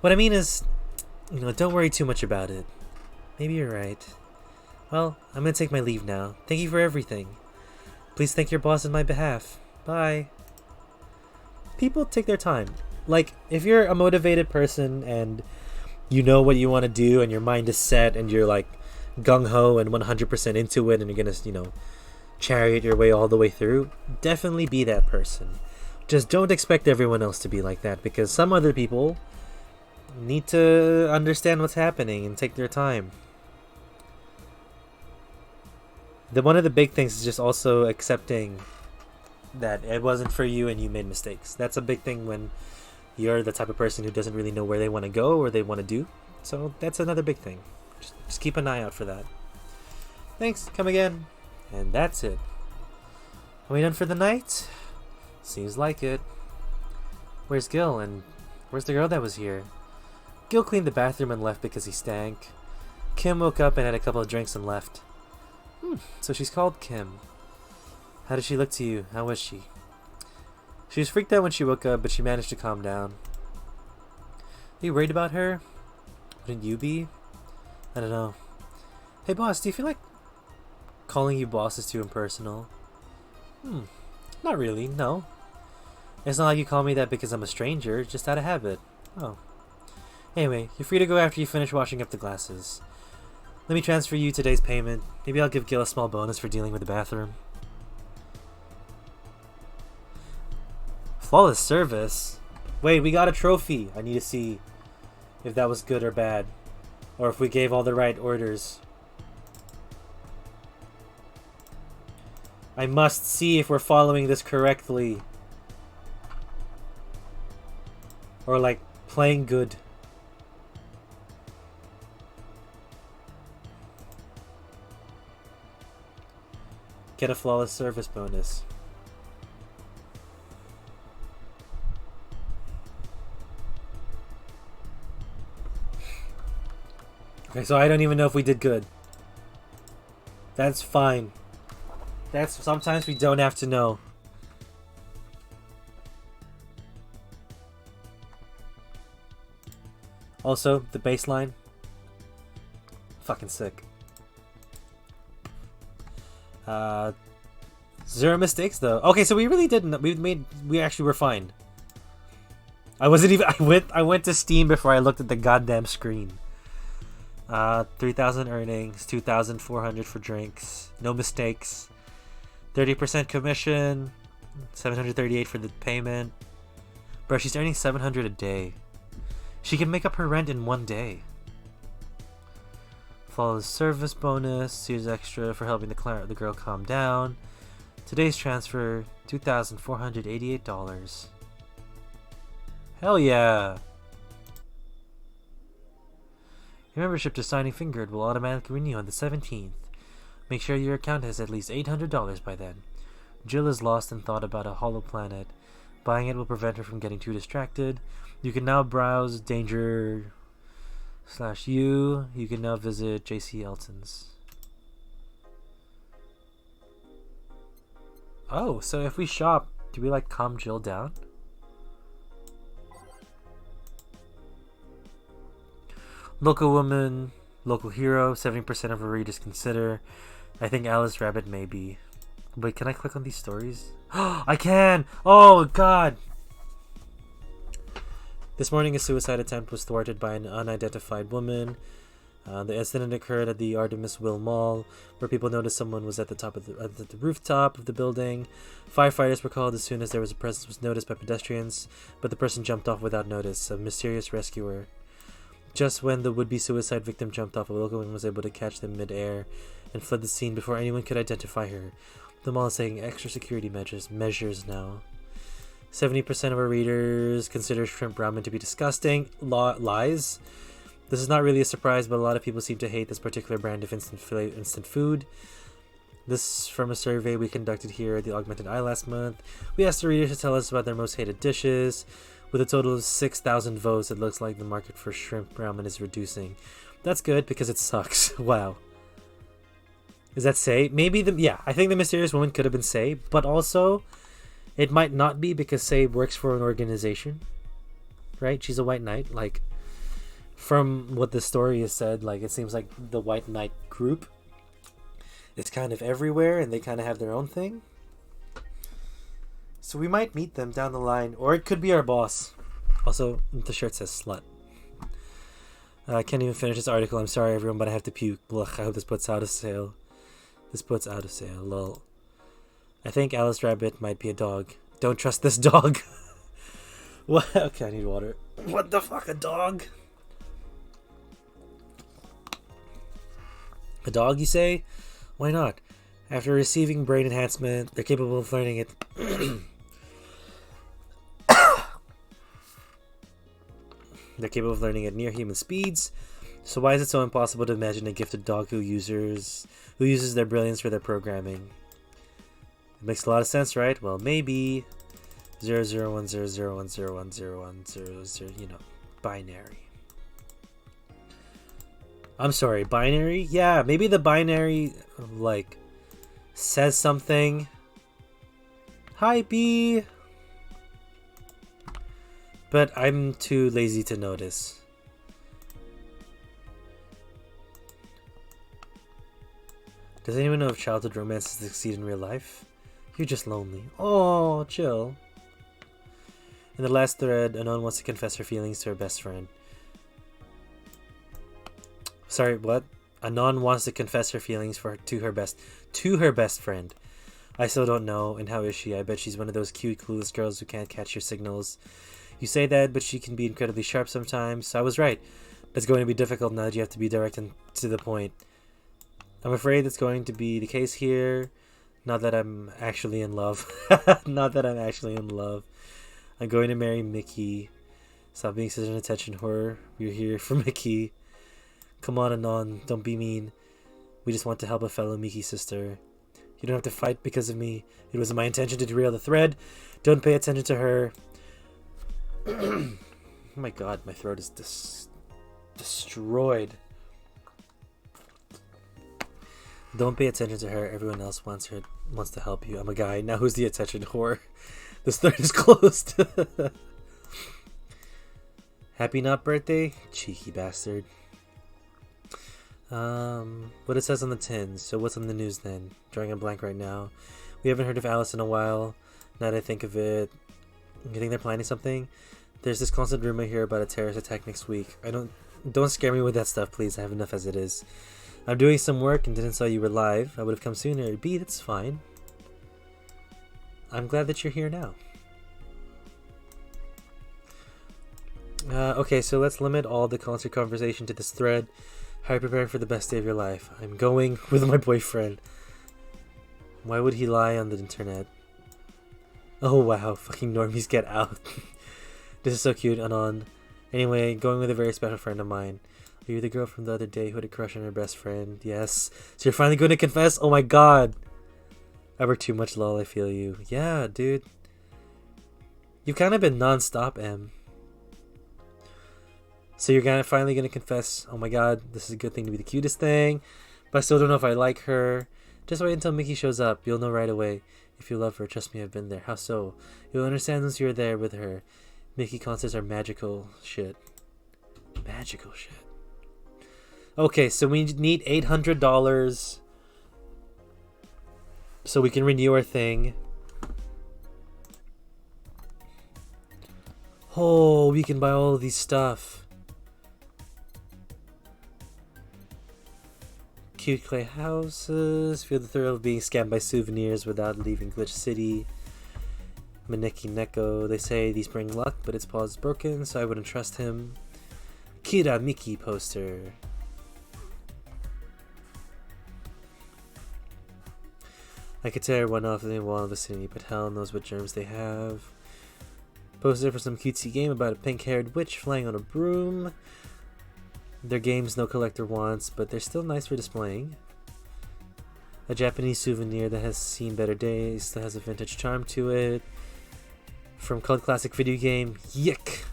[SPEAKER 1] What I mean is, don't worry too much about it. Maybe you're right. Well, I'm gonna take my leave now. Thank you for everything. Please thank your boss on my behalf. Bye. People take their time. Like, if you're a motivated person and you know what you want to do and your mind is set and you're like gung-ho and 100% into it and you're gonna, chariot your way all the way through, definitely be that person. Just don't expect everyone else to be like that, because some other people need to understand what's happening and take their time. One of the big things is just also accepting that it wasn't for you and you made mistakes. That's a big thing when you're the type of person who doesn't really know where they want to go or they want to do. So that's another big thing. Just keep an eye out for that. Thanks, come again. And that's it. Are we done for the night? Seems like it. Where's Gil, and where's the girl that was here? Gil cleaned the bathroom and left because he stank. Kim woke up and had a couple of drinks and left. So she's called Kim. How did she look to you? How was she? She was freaked out when she woke up, but she managed to calm down. Are you worried about her? Wouldn't you be? I don't know. Hey boss, do you feel like calling you boss is too impersonal? Not really, no. It's not like you call me that because I'm a stranger, just out of habit. Oh. Anyway, you're free to go after you finish washing up the glasses. Let me transfer you today's payment. Maybe I'll give Gil a small bonus for dealing with the bathroom. Flawless service? Wait, we got a trophy. I need to see if that was good or bad. Or if we gave all the right orders. I must see if we're following this correctly. Or like, playing good. Get a flawless service bonus. Okay, so I don't even know if we did good. That's fine. That's sometimes we don't have to know. Also, the baseline. Fucking sick. 0 mistakes though. Okay, so we really didn't. We actually were fine. I wasn't even. I went to Steam before I looked at the goddamn screen. 3,000 earnings, 2,400 for drinks, no mistakes, 30% commission, 738 for the payment. Bro, she's earning 700 a day. She can make up her rent in 1 day. Flawless service bonus, here's extra for helping the girl calm down. Today's transfer, $2,488. Hell yeah! Your membership to Signing Fingered will automatically renew on the 17th. Make sure your account has at least $800 by then. Jill is lost in thought about a hollow planet. Buying it will prevent her from getting too distracted. You can now browse Danger / You can now visit JC Elton's. Oh, so if we shop, do we like calm Jill down? Local woman, local hero, 70% of her readers consider. I think Alice Rabbit may be. Wait, can I click on these stories? I can! Oh, God! This morning, a suicide attempt was thwarted by an unidentified woman. The incident occurred at the Artemis Will Mall, where people noticed someone was at the rooftop of the building. Firefighters were called as soon as a presence was noticed by pedestrians, but the person jumped off without notice, a mysterious rescuer. Just when the would-be suicide victim jumped off, a local woman was able to catch them mid-air and fled the scene before anyone could identify her. The mall is taking extra security measures now. 70% of our readers consider shrimp ramen to be disgusting. Lies. This is not really a surprise, but a lot of people seem to hate this particular brand of instant food. This is from a survey we conducted here at the Augmented Eye last month. We asked the readers to tell us about their most hated dishes. With a total of 6,000 votes, it looks like the market for shrimp ramen is reducing. That's good, because it sucks. Wow. Is that Say? Maybe I think the mysterious woman could have been Say, but also, it might not be because Say works for an organization. Right? She's a white knight. Like, from what the story has said, like, it seems like the white knight group, it's kind of everywhere, and they kind of have their own thing. So we might meet them down the line, or it could be our boss. Also, the shirt says slut. I can't even finish this article. I'm sorry, everyone, but I have to puke. Blech, I hope this puts out of sale. Lol. I think Alice Rabbit might be a dog. Don't trust this dog. What? Okay, I need water. What the fuck, a dog? A dog, you say? Why not? After receiving brain enhancement, they're capable of learning it. They're capable of learning at near human speeds. So why is it so impossible to imagine a gifted dog who uses their brilliance for their programming? It makes a lot of sense, right? Well, maybe 0010010101010, binary. I'm sorry, binary? Yeah, maybe the binary, like, says something. Hi, B. But I'm too lazy to notice. Does anyone know if childhood romances succeed in real life? You're just lonely. Oh, chill. In the last thread, Anon wants to confess her feelings to her best friend. Sorry, what? Anon wants to confess her feelings to her best friend. I still don't know, and how is she? I bet she's one of those cute, clueless girls who can't catch your signals. You say that, but she can be incredibly sharp sometimes. I was right. It's going to be difficult now that you have to be direct and to the point. I'm afraid that's going to be the case here. Not that I'm actually in love. I'm going to marry Mickey. Stop being such an attention whore. We're here for Mickey. Come on, Anon. Don't be mean. We just want to help a fellow Mickey sister. You don't have to fight because of me. It wasn't my intention to derail the thread. Don't pay attention to her. Oh my god, my throat is destroyed. Don't pay attention to her. Everyone else wants to help you. I'm a guy. Now who's the attention whore? This thread is closed. Happy not birthday? Cheeky bastard. What it says on the tin. So what's on the news then? Drawing a blank right now. We haven't heard of Alice in a while. Now that I think of it, you think they're planning something? There's this constant rumor here about a terrorist attack next week. Don't scare me with that stuff, please. I have enough as it is. I'm doing some work and didn't saw you were live. I would have come sooner. B, that's fine. I'm glad that you're here now. Okay, so let's limit all the concert conversation to this thread. How are you preparing for the best day of your life? I'm going with my boyfriend. Why would he lie on the internet? Oh wow, fucking normies get out. This is so cute, Anon. Anyway, going with a very special friend of mine. Are you the girl from the other day who had a crush on her best friend? Yes. So you're finally going to confess? Oh my god. I work too much, lol, I feel you. Yeah, dude. You've kind of been non-stop, Em. So you're finally going to confess, oh my god, this is a good thing to be the cutest thing, but I still don't know if I like her. Just wait until Mickey shows up. You'll know right away. If you love her, trust me, I've been there. How so? You'll understand once you're there with her. Mickey concerts are magical shit. Magical shit. Okay, so we need $800 so we can renew our thing. Oh, we can buy all of these stuff. Cute clay houses. Feel the thrill of being scammed by souvenirs without leaving Glitch City. Maneki Neko. They say these bring luck, but its paw is broken, so I wouldn't trust him. Kira Miki poster. I could tear one off the wall of the vicinity, but hell knows what germs they have. Poster for some cutesy game about a pink-haired witch flying on a broom. Their games no collector wants, but they're still nice for displaying. A Japanese souvenir that has seen better days, still has a vintage charm to it. From cult classic video game, Yick!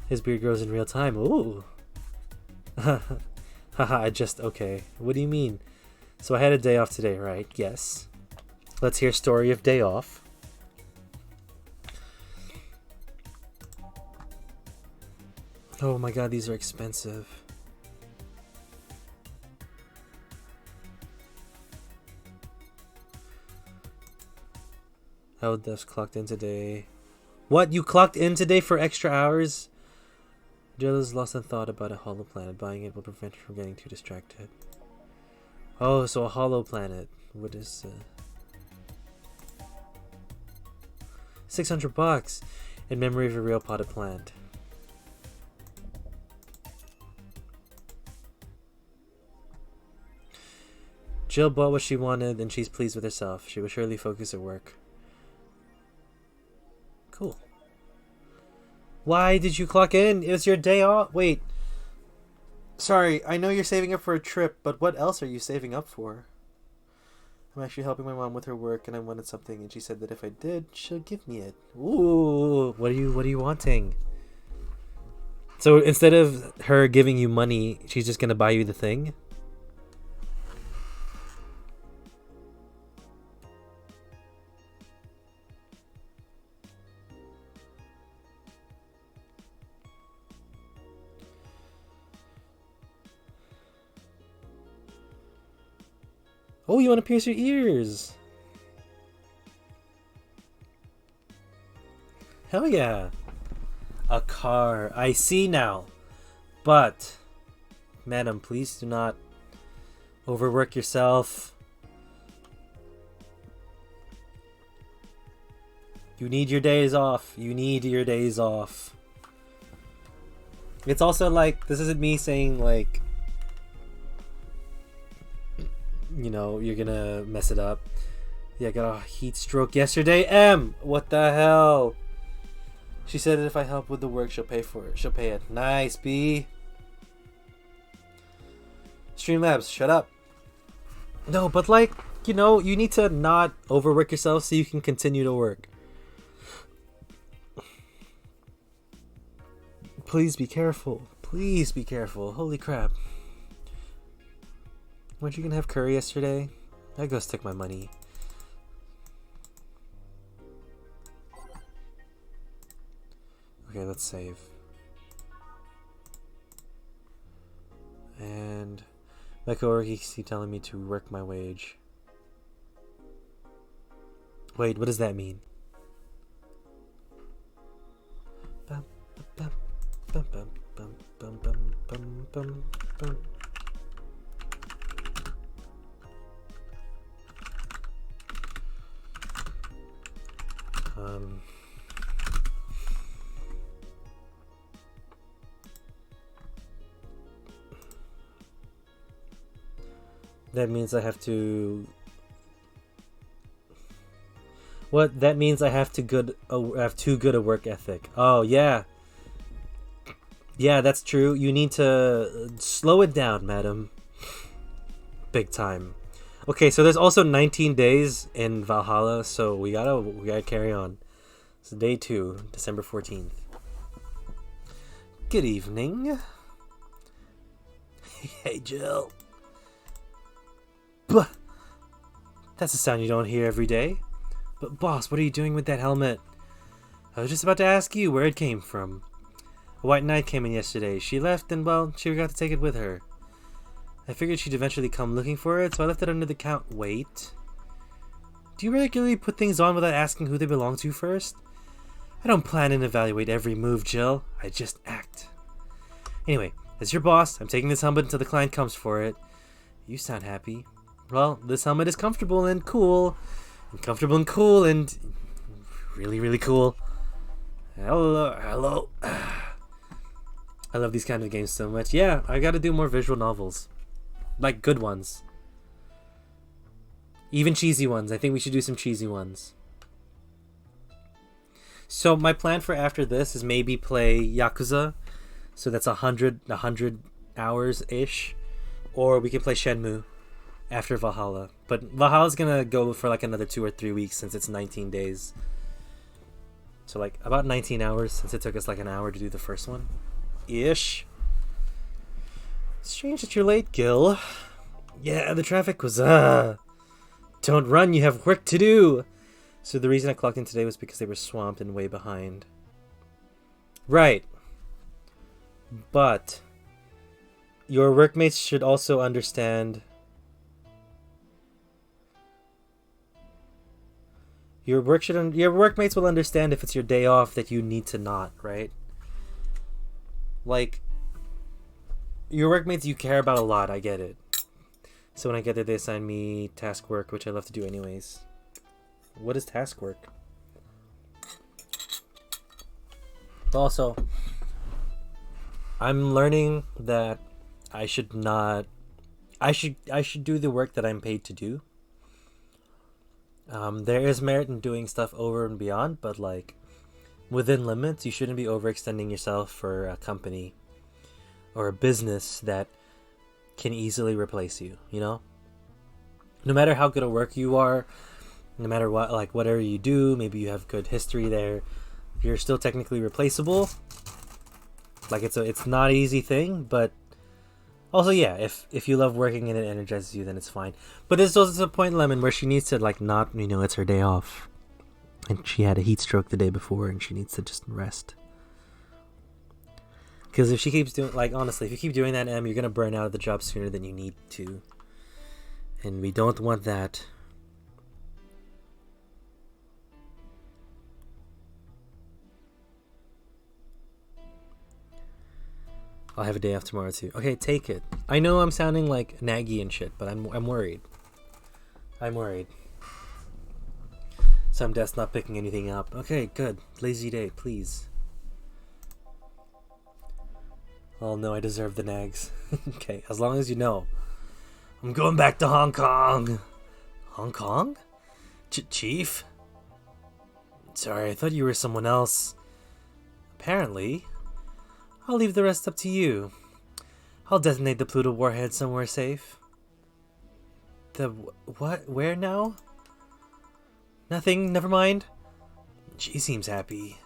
[SPEAKER 1] His beard grows in real time. Ooh! Haha, okay. What do you mean? So I had a day off today, right? Yes. Let's hear story of day off. Oh my god, these are expensive. How Devs clocked in today. What? You clocked in today for extra hours? Jilla's lost in thought about a hollow planet. Buying it will prevent her from getting too distracted. Oh, so a hollow planet. What is $600 in memory of a real potted plant. Jill bought what she wanted and she's pleased with herself. She will surely focus at work. Cool. Why did you clock in? It was your day off. Wait. Sorry, I know you're saving up for a trip, but what else are you saving up for? I'm actually helping my mom with her work and I wanted something and she said that if I did, she'll give me it. Ooh, what are you wanting? So instead of her giving you money, she's just gonna buy you the thing? Oh, you want to pierce your ears? Hell yeah. A car. I see now. But, madam, please do not overwork yourself. You need your days off. You need your days off. It's also like, this isn't me saying like, you know, you're gonna mess it up. Yeah, I got a heat stroke yesterday. M! What the hell? She said that if I help with the work, she'll pay for it. She'll pay it. Nice, B. Streamlabs, shut up. No, but like, You know, you need to not overwork yourself so you can continue to work. Please be careful. Please be careful. Holy crap. Weren't you gonna have curry yesterday? I go stick my money. Okay, let's save. And my coworker keeps telling me to work my wage. Wait, what does that mean? Bum, bum, bum, bum, bum, bum, bum, bum, bum. That means I have to. What? That means I have have too good a work ethic. Oh yeah. Yeah, that's true. You need to slow it down, madam. Big time. Okay, so there's also 19 days in Valhalla, so we gotta carry on. So day 2, December 14th. Good evening. Hey, Jill. Bah! That's a sound you don't hear every day. But boss, what are you doing with that helmet? I was just about to ask you where it came from. A white knight came in yesterday. She left and, well, she forgot to take it with her. I figured she'd eventually come looking for it, so I left it under the count. Wait. Do you regularly put things on without asking who they belong to first? I don't plan and evaluate every move, Jill. I just act. Anyway, as your boss, I'm taking this helmet until the client comes for it. You sound happy. Well, this helmet is comfortable and cool. And comfortable and cool and really, really cool. Hello. I love these kind of games so much. Yeah, I gotta do more visual novels. Like good ones. Even cheesy ones. I think we should do some cheesy ones. So my plan for after this is maybe play Yakuza. So that's 100 hours-ish. Or we can play Shenmue after Valhalla. But Valhalla's gonna go for like another 2 or 3 weeks since it's 19 days. So like about 19 hours since it took us like an hour to do the first one. Ish. Strange that you're late, Gil. Yeah, the traffic was, Don't run, you have work to do! So the reason I clocked in today was because they were swamped and way behind. Right. But your workmates should also understand. Your workmates will understand if it's your day off that you need to not, right? Like, your workmates you care about a lot, I get it. So when I get there, they assign me task work, which I love to do anyways. What is task work? Also, I'm learning that I should not. I should do the work that I'm paid to do. There is merit in doing stuff over and beyond, but like within limits, you shouldn't be overextending yourself for a company or a business that can easily replace you, you know? No matter how good at work you are, no matter what, like whatever you do, maybe you have good history there, you're still technically replaceable. Like it's not an easy thing, but also yeah, if you love working and it energizes you, then it's fine. But there's also a point, Lemon, where she needs to like not, you know, it's her day off. And she had a heat stroke the day before and she needs to just rest. Because if she keeps doing, like, honestly, if you keep doing that, Em, you're going to burn out of the job sooner than you need to. And we don't want that. I'll have a day off tomorrow, too. Okay, take it. I know I'm sounding, like, naggy and shit, but I'm worried. I'm worried. So I'm just not picking anything up. Okay, good. Lazy day, please. Oh no, I deserve the nags. Okay, as long as you know. I'm going back to Hong Kong. Hong Kong? Chief? Sorry, I thought you were someone else. Apparently. I'll leave the rest up to you. I'll detonate the Pluto warhead somewhere safe. What? Where now? Nothing, never mind. She seems happy.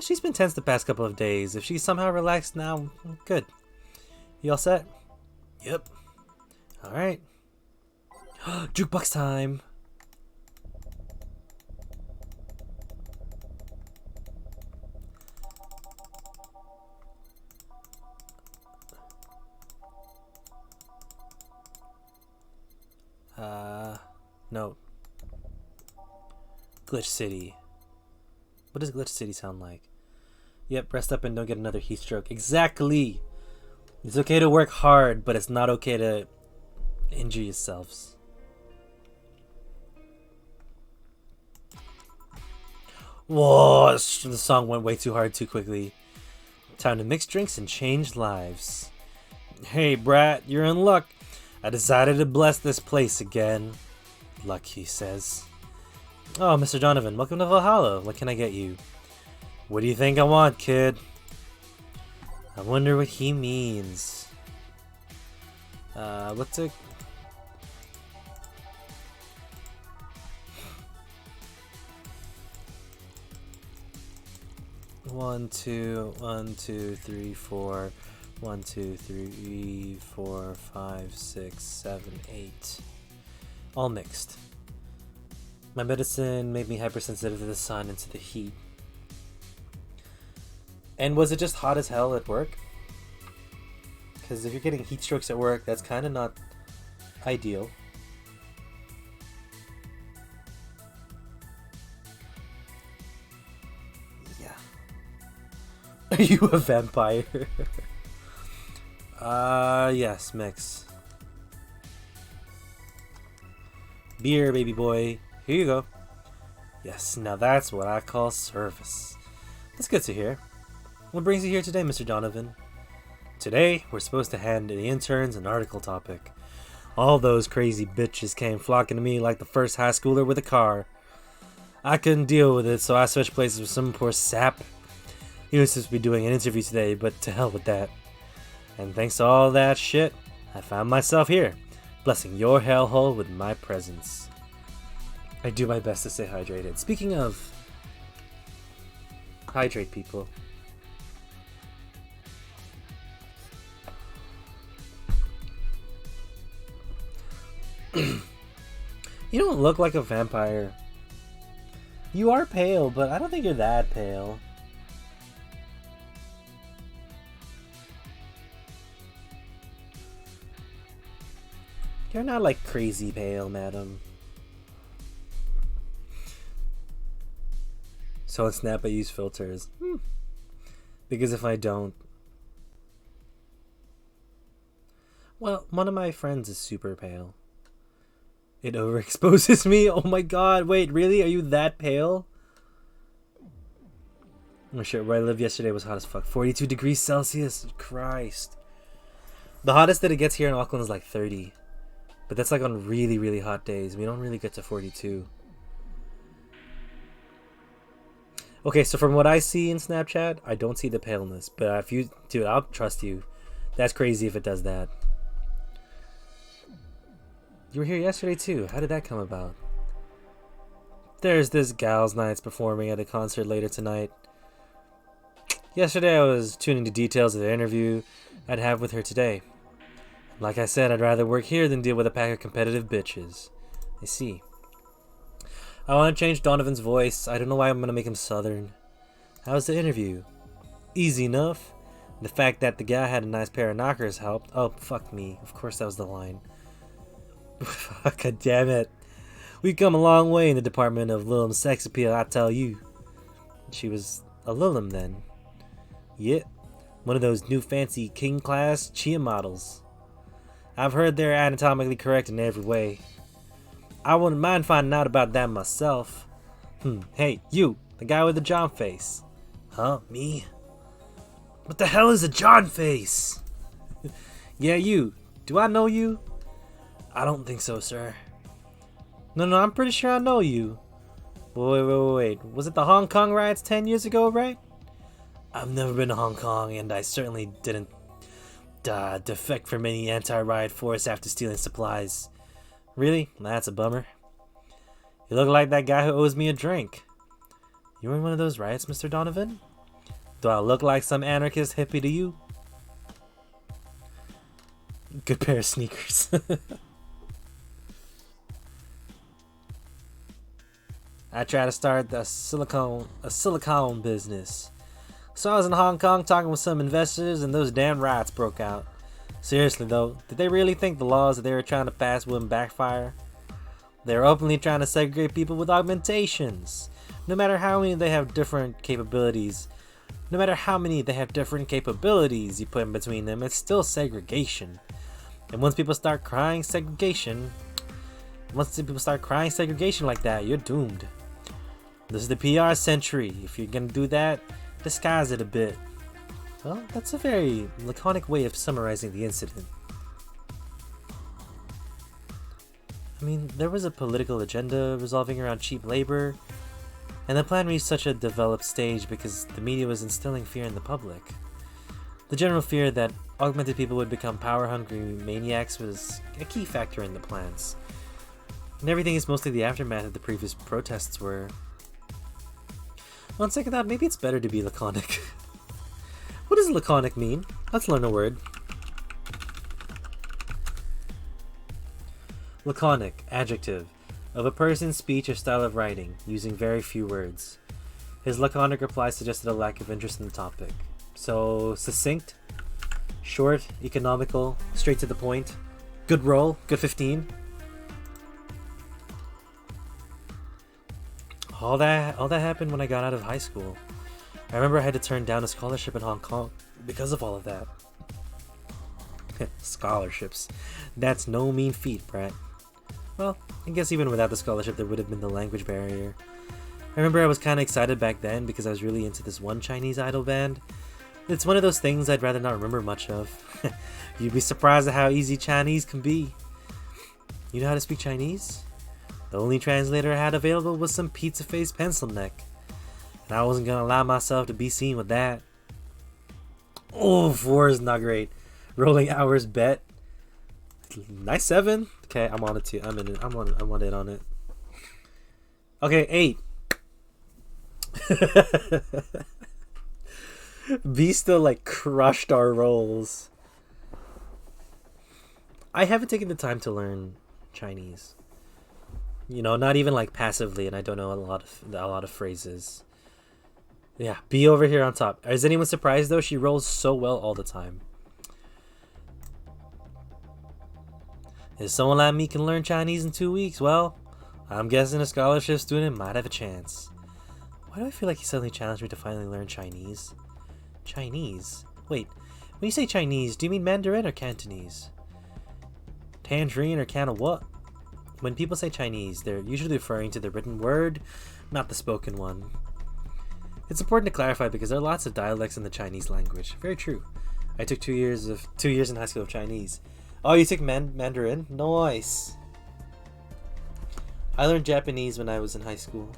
[SPEAKER 1] She's been tense the past couple of days. If she's somehow relaxed now, good. You all set? Yep. Alright. Jukebox time! No. Glitch City. What does Glitch City sound like? Yep, rest up and don't get another heat stroke. Exactly! It's okay to work hard, but it's not okay to injure yourselves. Whoa, the song went way too hard too quickly. Time to mix drinks and change lives. Hey, brat, you're in luck. I decided to bless this place again. Luck, he says. Oh, Mr. Donovan, welcome to Valhalla. What can I get you? What do you think I want, kid? I wonder what he means. What's it? One, two, 3, 4. 1, 2, 3, 4, 5, 6, 7, 8. All mixed. My medicine made me hypersensitive to the sun and to the heat. And was it just hot as hell at work? Because if you're getting heat strokes at work, that's kind of not ideal. Yeah. Are you a vampire? Yes, mix. Beer, baby boy. Here you go. Yes, now that's what I call service. That's good to hear. What brings you here today, Mr. Donovan? Today, we're supposed to hand the interns an article topic. All those crazy bitches came flocking to me like the first high schooler with a car. I couldn't deal with it, so I switched places with some poor sap. He was supposed to be doing an interview today, but to hell with that. And thanks to all that shit, I found myself here, blessing your hellhole with my presence. I do my best to stay hydrated. Speaking of, hydrate people. You don't look like a vampire. You are pale, but I don't think you're that pale. You're not like crazy pale, madam. So on Snap I use filters. Because if I don't... Well, one of my friends is super pale. It overexposes me? Oh my god, wait, really? Are you that pale? Oh shit, where I lived yesterday was hot as fuck. 42 degrees Celsius. Christ. The hottest that it gets here in Auckland is like 30. But that's like on really, really hot days. We don't really get to 42. Okay, so from what I see in Snapchat, I don't see the paleness. But if you... Dude, I'll trust you. That's crazy if it does that. You were here yesterday too. How did that come about? There's this Gals Nights performing at a concert later tonight. Yesterday I was tuning to details of the interview I'd have with her today. Like I said, I'd rather work here than deal with a pack of competitive bitches. I see. I want to change Donovan's voice. I don't know why I'm going to make him southern. How was the interview? Easy enough. The fact that the guy had a nice pair of knockers helped. Oh, fuck me. Of course that was the line. God damn it. We've come a long way in the department of Lil'em sex appeal, I tell you. She was a Lil'em then. Yep. One of those new fancy king class Chia models. I've heard they're anatomically correct in every way. I wouldn't mind finding out about that myself. Hey, you, the guy with the John face. Huh, me? What the hell is a John face? Yeah, you. Do I know you? I don't think so, sir. No, I'm pretty sure I know you. Wait. Was it the Hong Kong riots 10 years ago, right? I've never been to Hong Kong, and I certainly didn't defect from any anti-riot force after stealing supplies. Really? That's a bummer. You look like that guy who owes me a drink. You were in one of those riots, Mr. Donovan? Do I look like some anarchist hippie to you? Good pair of sneakers. I tried to start a silicone business. So I was in Hong Kong talking with some investors and those damn riots broke out. Seriously though, did they really think the laws that they were trying to pass wouldn't backfire? They were openly trying to segregate people with augmentations. No matter how many they have different capabilities you put in between them, it's still segregation. And once people start crying segregation like that, you're doomed. This is the PR century. If you're gonna do that, disguise it a bit. Well, that's a very laconic way of summarizing the incident. I mean, there was a political agenda revolving around cheap labor, and the plan reached such a developed stage because the media was instilling fear in the public. The general fear that augmented people would become power-hungry maniacs was a key factor in the plans. And everything is mostly the aftermath of the previous protests were... On second thought, maybe it's better to be laconic. What does laconic mean? Let's learn a word. Laconic, adjective, of a person's speech or style of writing, using very few words. His laconic reply suggested a lack of interest in the topic. So, succinct, short, economical, straight to the point. Good roll, good 15. All that happened when I got out of high school. I remember I had to turn down a scholarship in Hong Kong because of all of that. Scholarships. That's no mean feat, Brett. Well, I guess even without the scholarship there would have been the language barrier. I remember I was kind of excited back then because I was really into this one Chinese idol band. It's one of those things I'd rather not remember much of. You'd be surprised at how easy Chinese can be. You know how to speak Chinese? The only translator I had available was some pizza-faced pencil neck. And I wasn't gonna allow myself to be seen with that. Oh, 4 is not great. Rolling hours bet. Nice 7. Okay, I'm on it too. I'm in it. I'm on it on it. Okay, 8. B still like crushed our rolls. I haven't taken the time to learn Chinese. You know, not even like passively, and I don't know a lot of phrases. Yeah, B over here on top. Is anyone surprised though? She rolls so well all the time. If someone like me can learn Chinese in 2 weeks, well, I'm guessing a scholarship student might have a chance. Why do I feel like he suddenly challenged me to finally learn Chinese? Chinese? Wait, when you say Chinese, do you mean Mandarin or Cantonese? Tangerine or can of what? When people say Chinese, they're usually referring to the written word, not the spoken one. It's important to clarify because there are lots of dialects in the Chinese language. Very true. I took 2 years in high school of Chinese. Oh, you took Mandarin? Nice. I learned Japanese when I was in high school.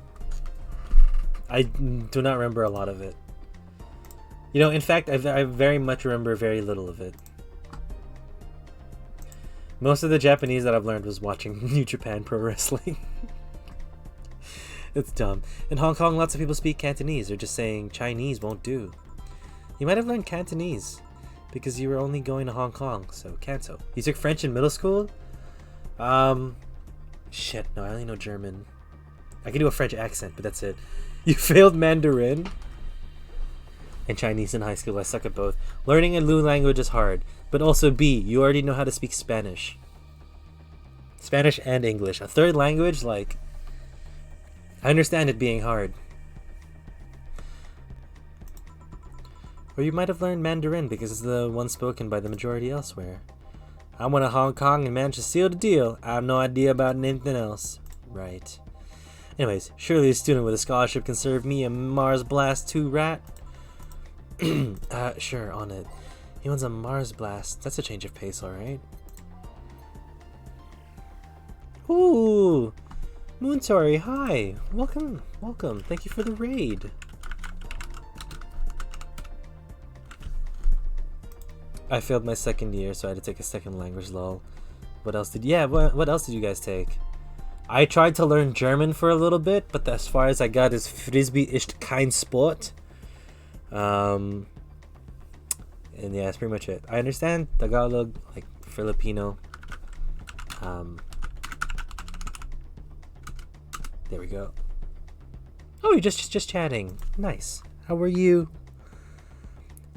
[SPEAKER 1] I do not remember a lot of it. You know, in fact, I very much remember very little of it. Most of the Japanese that I've learned was watching New Japan Pro Wrestling. It's dumb. In Hong Kong, lots of people speak Cantonese. They're just saying Chinese won't do. You might have learned Cantonese because you were only going to Hong Kong, so Canto. You took French in middle school? Shit, no, I only know German. I can do a French accent, but that's it. You failed Mandarin and Chinese in high school. I suck at both. Learning a new language is hard, but also B, you already know how to speak Spanish. Spanish and English. A third language, like, I understand it being hard. Or you might have learned Mandarin because it's the one spoken by the majority elsewhere. I went to Hong Kong and managed to seal the deal. I have no idea about anything else. Right. Anyways, surely a student with a scholarship can serve me a Mars Blast 2 rat? Sure, on it. He wants a Mars Blast. That's a change of pace, alright. Ooh! Moontori, hi! Welcome. Thank you for the raid. I failed my second year, so I had to take a second language, lol. What else did what else did you guys take? I tried to learn German for a little bit, but as far as I got is Frisbee ist kein Sport. And yeah, that's pretty much it. I understand Tagalog, like Filipino. There we go. Oh, you're just chatting. Nice. How are you?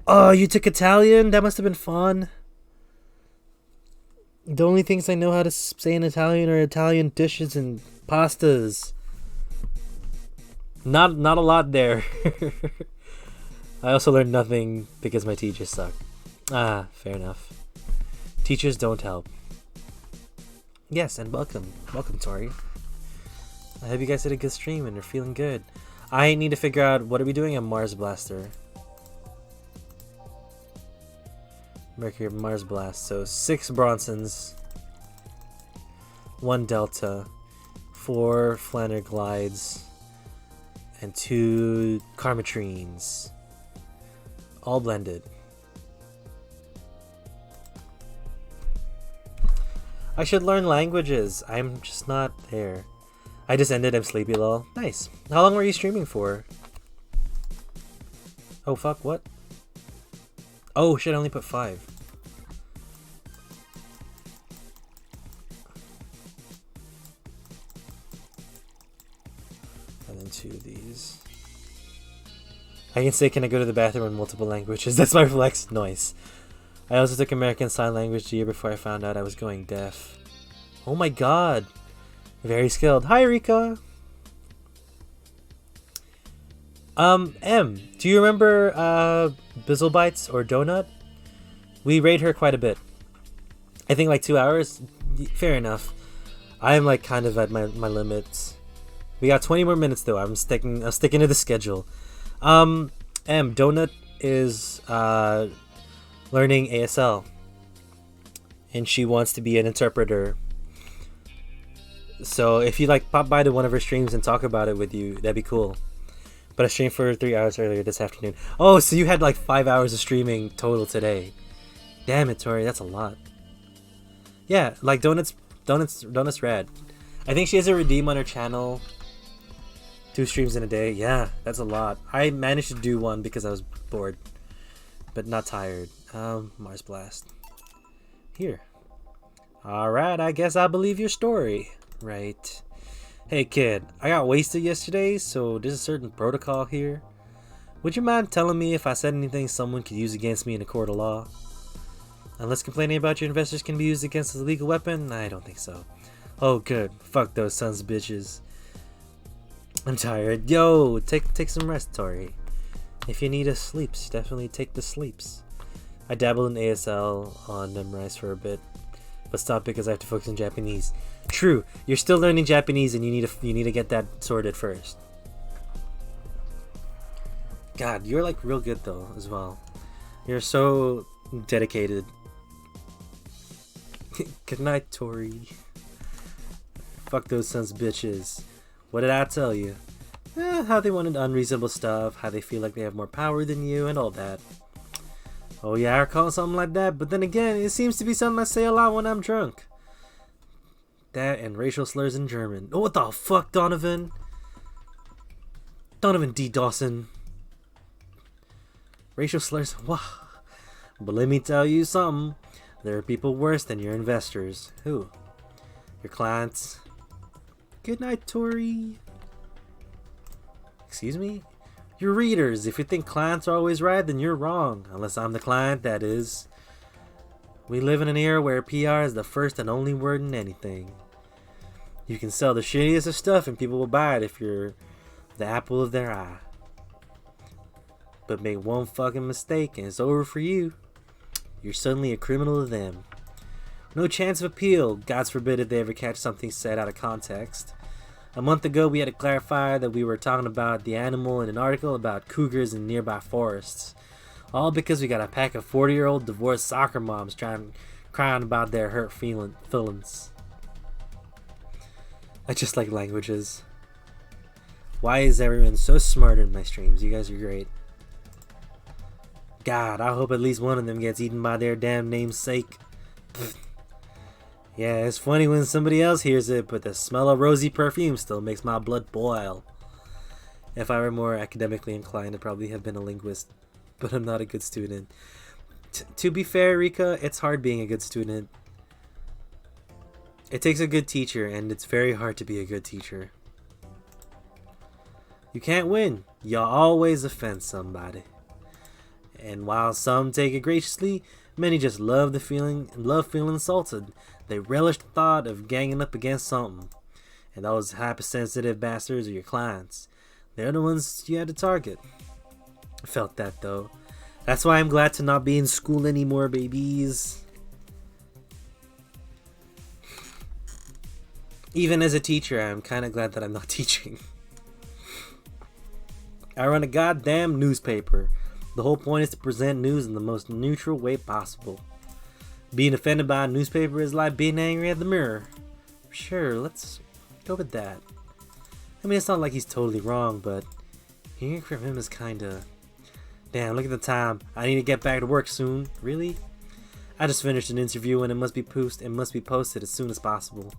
[SPEAKER 1] Oh, you took Italian? That must have been fun. The only things I know how to say in Italian are Italian dishes and pastas. Not a lot there. I also learned nothing because my teachers suck. Ah, fair enough. Teachers don't help. Yes, and welcome. Welcome, Tori. I hope you guys had a good stream and are feeling good. I need to figure out what are we doing on Mars Blaster. Mercury Mars Blast. So 6 Bronsons, 1 Delta, 4 Flanner Glides, and 2 Karmatrines. All blended. I should learn languages. I'm just not there. I just ended. I'm sleepy, lol. Nice. How long were you streaming for? Oh fuck, what? Oh shit, I only put 5. And then 2 of these. I can say, can I go to the bathroom in multiple languages? That's my flex. Nice. I also took American Sign Language the year before I found out I was going deaf. Oh my god. Very skilled. Hi, Rika. M, do you remember Bizzle Bites or Donut? We raid her quite a bit. I think like 2 hours. Fair enough. I am like kind of at my limits. We got 20 more minutes though. I'm sticking to the schedule. M, Donut is learning ASL, and she wants to be an interpreter. So if you like pop by to one of her streams and talk about it with you, that'd be cool. But I streamed for 3 hours earlier this afternoon. Oh, so you had like 5 hours of streaming total today. Damn it, Tori, that's a lot. Yeah, like Donut's rad. I think she has a redeem on her channel. 2 streams in a day. Yeah, that's a lot. I managed to do one because I was bored, but not tired. Mars Blast. Here. Alright, I guess I believe your story. Right. Hey kid, I got wasted yesterday, so there's a certain protocol here. Would you mind telling me if I said anything someone could use against me in a court of law? Unless complaining about your investors can be used against a legal weapon? I don't think so. Oh good, fuck those sons of bitches. I'm tired. Yo, take some rest, Tori. If you need a sleeps, definitely take the sleeps. I dabbled in ASL on Memrise for a bit, but stopped because I have to focus on Japanese. True, you're still learning Japanese and you need to get that sorted first. God, you're like real good though as well. You're so dedicated. Good night, Tori. Fuck those sons of bitches. What did I tell you? How they wanted unreasonable stuff, how they feel like they have more power than you, and all that. Oh yeah, I recall something like that, but then again, it seems to be something I say a lot when I'm drunk. That and racial slurs in German. Oh, what the fuck, Donovan? Donovan D. Dawson. Racial slurs? Wow. But let me tell you something. There are people worse than your investors. Who? Your clients. Good night, Tori. Excuse me? Your readers. If you think clients are always right, then you're wrong. Unless I'm the client, that is. We live in an era where PR is the first and only word in anything. You can sell the shittiest of stuff and people will buy it if you're the apple of their eye. But make one fucking mistake and it's over for you. You're suddenly a criminal to them. No chance of appeal. God forbid if they ever catch something said out of context. A month ago we had to clarify that we were talking about the animal in an article about cougars in nearby forests. All because we got a pack of 40-year-old divorced soccer moms crying about their hurt feelings. I just like languages. Why is everyone so smart in my streams? You guys are great. God, I hope at least one of them gets eaten by their damn namesake. Yeah, it's funny when somebody else hears it, but the smell of rosy perfume still makes my blood boil. If I were more academically inclined, I'd probably have been a linguist, but I'm not a good student. To be fair, Rika, it's hard being a good student. It takes a good teacher, and it's very hard to be a good teacher. You can't win. You always offend somebody. And while some take it graciously, many just love feeling insulted. They relish the thought of ganging up against something. And those hypersensitive bastards are your clients. They're the ones you had to target. I felt that though. That's why I'm glad to not be in school anymore, babies. Even as a teacher, I'm kind of glad that I'm not teaching. I run a goddamn newspaper. The whole point is to present news in the most neutral way possible. Being offended by a newspaper is like being angry at the mirror. Sure, let's go with that. I mean, it's not like he's totally wrong, but hearing from him is kinda... Damn, look at the time. I need to get back to work soon. Really? I just finished an interview and it must be posted as soon as possible.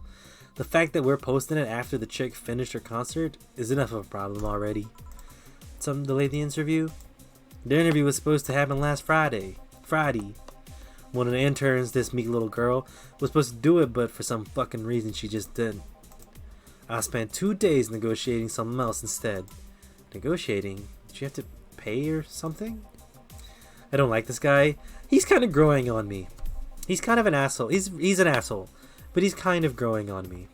[SPEAKER 1] The fact that we're posting it after the chick finished her concert is enough of a problem already. Something delayed the interview? The interview was supposed to happen last Friday. One of the interns, this meek little girl, was supposed to do it, but for some fucking reason she just didn't. I spent 2 days negotiating something else instead. Negotiating? Did you have to pay or something? I don't like this guy. He's kind of growing on me. He's kind of an asshole. He's an asshole, but he's kind of growing on me.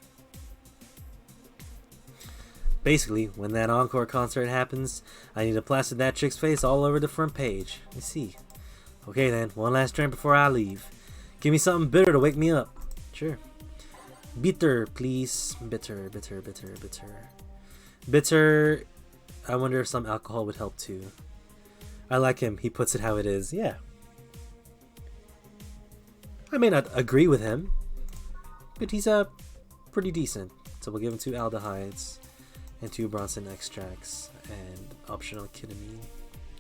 [SPEAKER 1] Basically, when that encore concert happens, I need to plaster that chick's face all over the front page. I see. Okay then, one last drink before I leave. Give me something bitter to wake me up. Sure. Bitter, please. Bitter. Bitter. I wonder if some alcohol would help too. I like him. He puts it how it is. Yeah. I may not agree with him, but he's pretty decent. So we'll give him 2 aldehydes and 2 Bronson extracts and optional ketamine.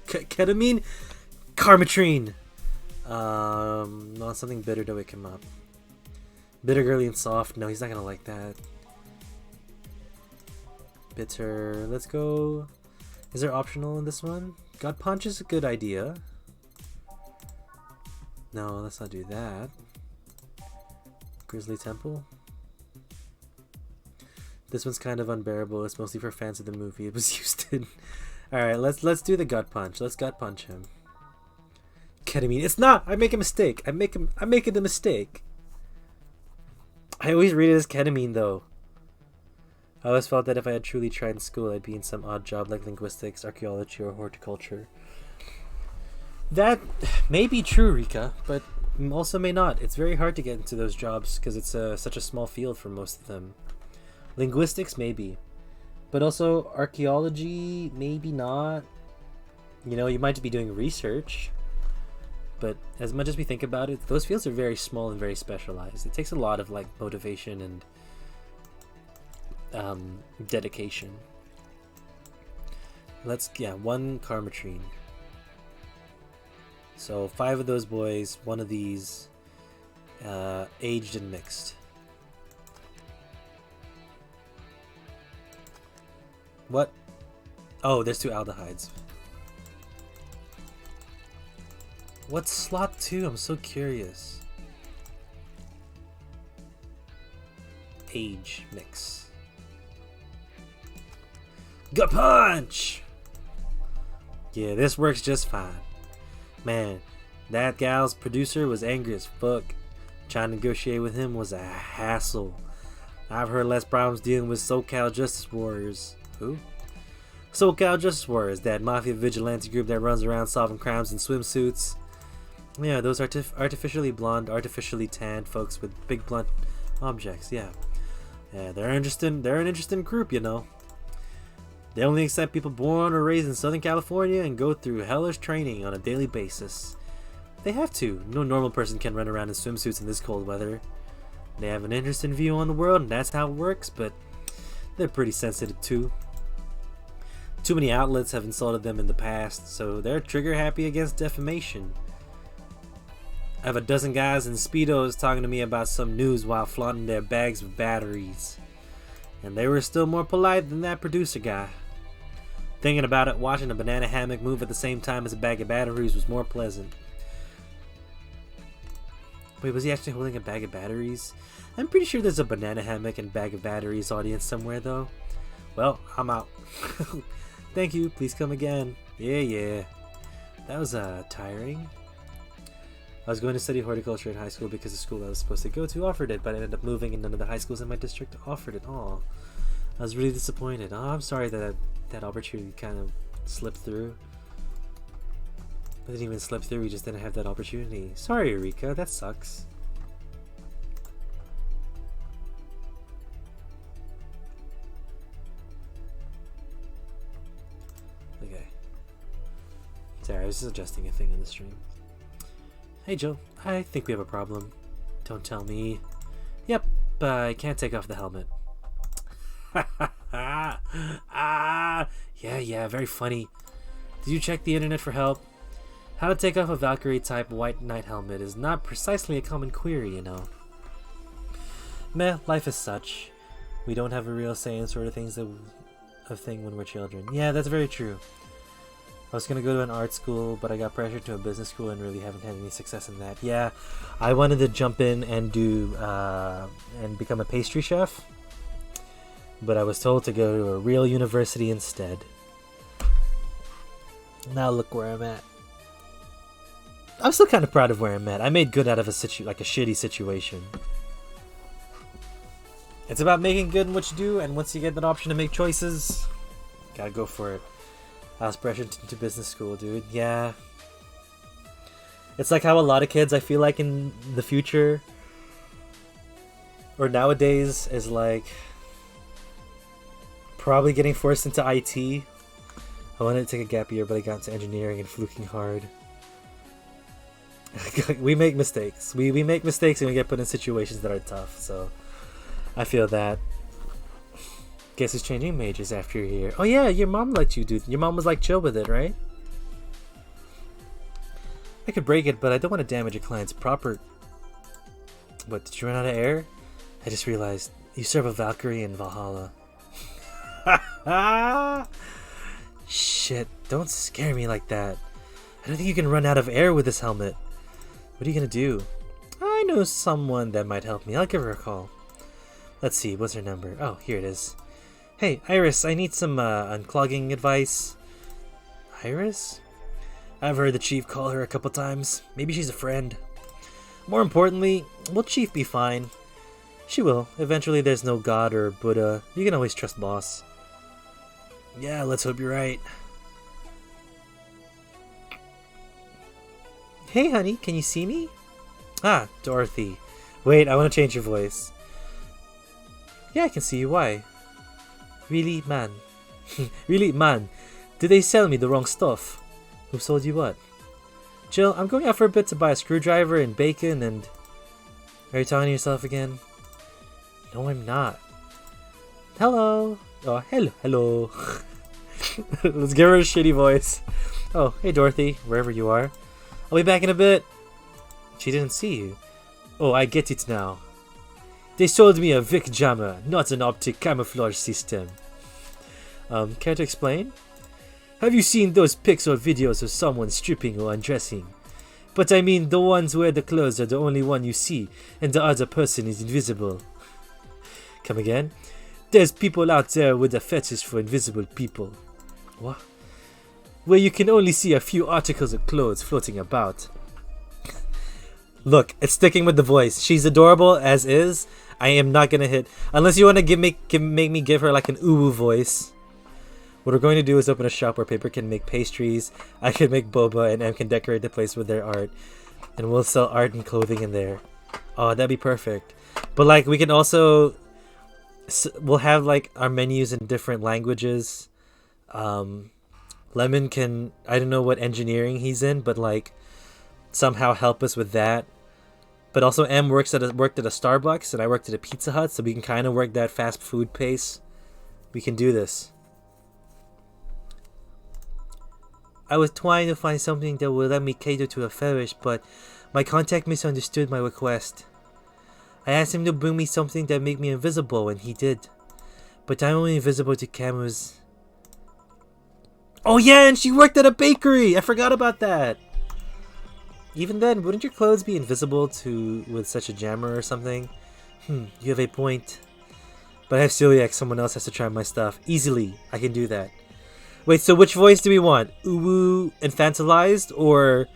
[SPEAKER 1] Ketamine? Carmetrine. Not something bitter to wake him up. Bitter, girly, and soft. No, he's not gonna like that. Bitter. Let's go. Is there optional in this one? God punch is a good idea. No, let's not do that. Grizzly Temple. This one's kind of unbearable. It's mostly for fans of the movie it was used in. Alright, let's do the gut punch. Let's gut punch him. Ketamine. It's not! I make a mistake. I'm making the mistake. I always read it as ketamine though. I always felt that if I had truly tried in school, I'd be in some odd job like linguistics, archaeology, or horticulture. That may be true, Rika, but also may not. It's very hard to get into those jobs because it's such a small field for most of them. Linguistics, maybe. But also archaeology, maybe not. You know, you might be doing research. But as much as we think about it, those fields are very small and very specialized. It takes a lot of like motivation and dedication. One Carmetrine. So 5 of those boys, 1 of these, aged and mixed. What? Oh, there's 2 aldehydes. What's slot 2? I'm so curious. Age mix. Gut punch! Yeah, this works just fine. Man, that gal's producer was angry as fuck. Trying to negotiate with him was a hassle. I've heard less problems dealing with SoCal Justice Warriors. Who? SoCal Justice Warriors, that mafia vigilante group that runs around solving crimes in swimsuits. Yeah, those artificially blonde, artificially tanned folks with big blunt objects. Yeah, they're an interesting group, you know. They only accept people born or raised in Southern California and go through hellish training on a daily basis. They have to. No normal person can run around in swimsuits in this cold weather. They have an interesting view on the world, and that's how it works, but they're pretty sensitive too. Too many outlets have insulted them in the past, so they're trigger happy against defamation. I have a dozen guys in Speedos talking to me about some news while flaunting their bags of batteries. And they were still more polite than that producer guy. Thinking about it, watching a banana hammock move at the same time as a bag of batteries was more pleasant. Wait, was he actually holding a bag of batteries? I'm pretty sure there's a banana hammock and bag of batteries audience somewhere though. Well, I'm out. Thank you, please come again. Yeah. That was tiring. I was going to study horticulture in high school because the school I was supposed to go to offered it, but I ended up moving and none of the high schools in my district offered it. Oh, I was really disappointed. Oh, I'm sorry that that opportunity kind of slipped through. It didn't even slip through, we just didn't have that opportunity. Sorry, Eureka, that sucks. Okay. Sorry, I was just adjusting a thing on the stream. Hey Joe, I think we have a problem. Don't tell me. Yep, I can't take off the helmet. Yeah, very funny. Did you check the internet for help? How to take off a Valkyrie type white knight helmet is not precisely a common query, you know. Meh, life is such. We don't have a real say in sort of things when we're children. Yeah, that's very true. I was gonna go to an art school, but I got pressured to a business school and really haven't had any success in that. Yeah, I wanted to jump in and do and become a pastry chef, but I was told to go to a real university instead. Now look where I'm at. I'm still kind of proud of where I'm at. I made good out of a shitty situation. It's about making good in what you do, and once you get that option to make choices, gotta go for it. I was pressured into business school, dude. Yeah. It's like how a lot of kids, I feel like in the future, or nowadays, is like probably getting forced into IT. I wanted to take a gap year, but I got into engineering and fluking hard. We make mistakes. We make mistakes and we get put in situations that are tough, so I feel that. Guess who's changing majors after you're here? Oh yeah, your mom let you do. Your mom was like chill with it, right? I could break it, but I don't want to damage a client's proper. What, did you run out of air? I just realized you serve a Valkyrie in Valhalla. Shit, don't scare me like that. I don't think you can run out of air with this helmet. What are you gonna do? I know someone that might help me. I'll give her a call. Let's see, what's her number? Oh, here it is. Hey, Iris, I need some unclogging advice. Iris? I've heard the chief call her a couple times. Maybe she's a friend. More importantly, will Chief be fine? She will. Eventually there's no God or Buddha. You can always trust boss. Yeah, let's hope you're right. Hey honey, can you see me? Ah, Dorothy. Wait, I want to change your voice. Yeah, I can see you. Why? Really, man? Really, man? Did they sell me the wrong stuff? Who sold you what? Jill, I'm going out for a bit to buy a screwdriver and bacon and... Are you talking to yourself again? No, I'm not. Hello. Oh, hello. Let's give her a shitty voice. Oh, hey Dorothy, wherever you are. I'll be back in a bit. She didn't see you. Oh, I get it now. They sold me a Vic jammer, not an optic camouflage system. Care to explain? Have you seen those pics or videos of someone stripping or undressing? But I mean the ones where the clothes are the only one you see and the other person is invisible. Come again? There's people out there with a fetish for invisible people. What? Where you can only see a few articles of clothes floating about. Look, it's sticking with the voice. She's adorable as is. I am not gonna hit unless you want to make me give her like an uwu voice. What we're going to do is open a shop where Paper can make pastries, I can make boba, and M can decorate the place with their art, and we'll sell art and clothing in there. Oh, that'd be perfect. But like, we can also we'll have like our menus in different languages. Lemon can, I don't know what engineering he's in, but like somehow help us with that. But also M worked at a Starbucks and I worked at a Pizza Hut, so we can kind of work that fast food pace. We can do this. I was trying to find something that would let me cater to a fetish, but My contact misunderstood my request. I asked him to bring me something that made me invisible, and he did. But I'm only invisible to cameras. Oh yeah, and she worked at a bakery! I forgot about that! Even then, wouldn't your clothes be invisible with such a jammer or something? You have a point. But I have celiac, someone else has to try my stuff. Easily, I can do that. Wait, so which voice do we want? Uwu infantilized or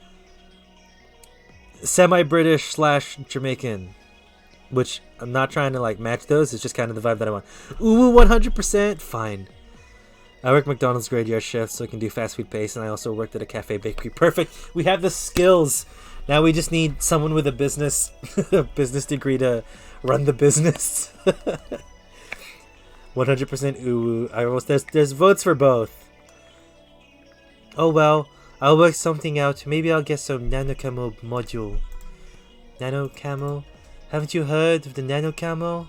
[SPEAKER 1] semi-British / Jamaican? Which, I'm not trying to like match those, it's just kind of the vibe that I want. Uwu 100%? Fine. I work McDonald's graveyard shift so I can do fast food pace, and I also worked at a cafe bakery. Perfect! We have the skills! Now we just need someone with a business degree to run the business. 100% Uwu. There's votes for both. Oh well, I'll work something out. Maybe I'll get some nano camo module. Nano camo? Haven't you heard of the nano camo?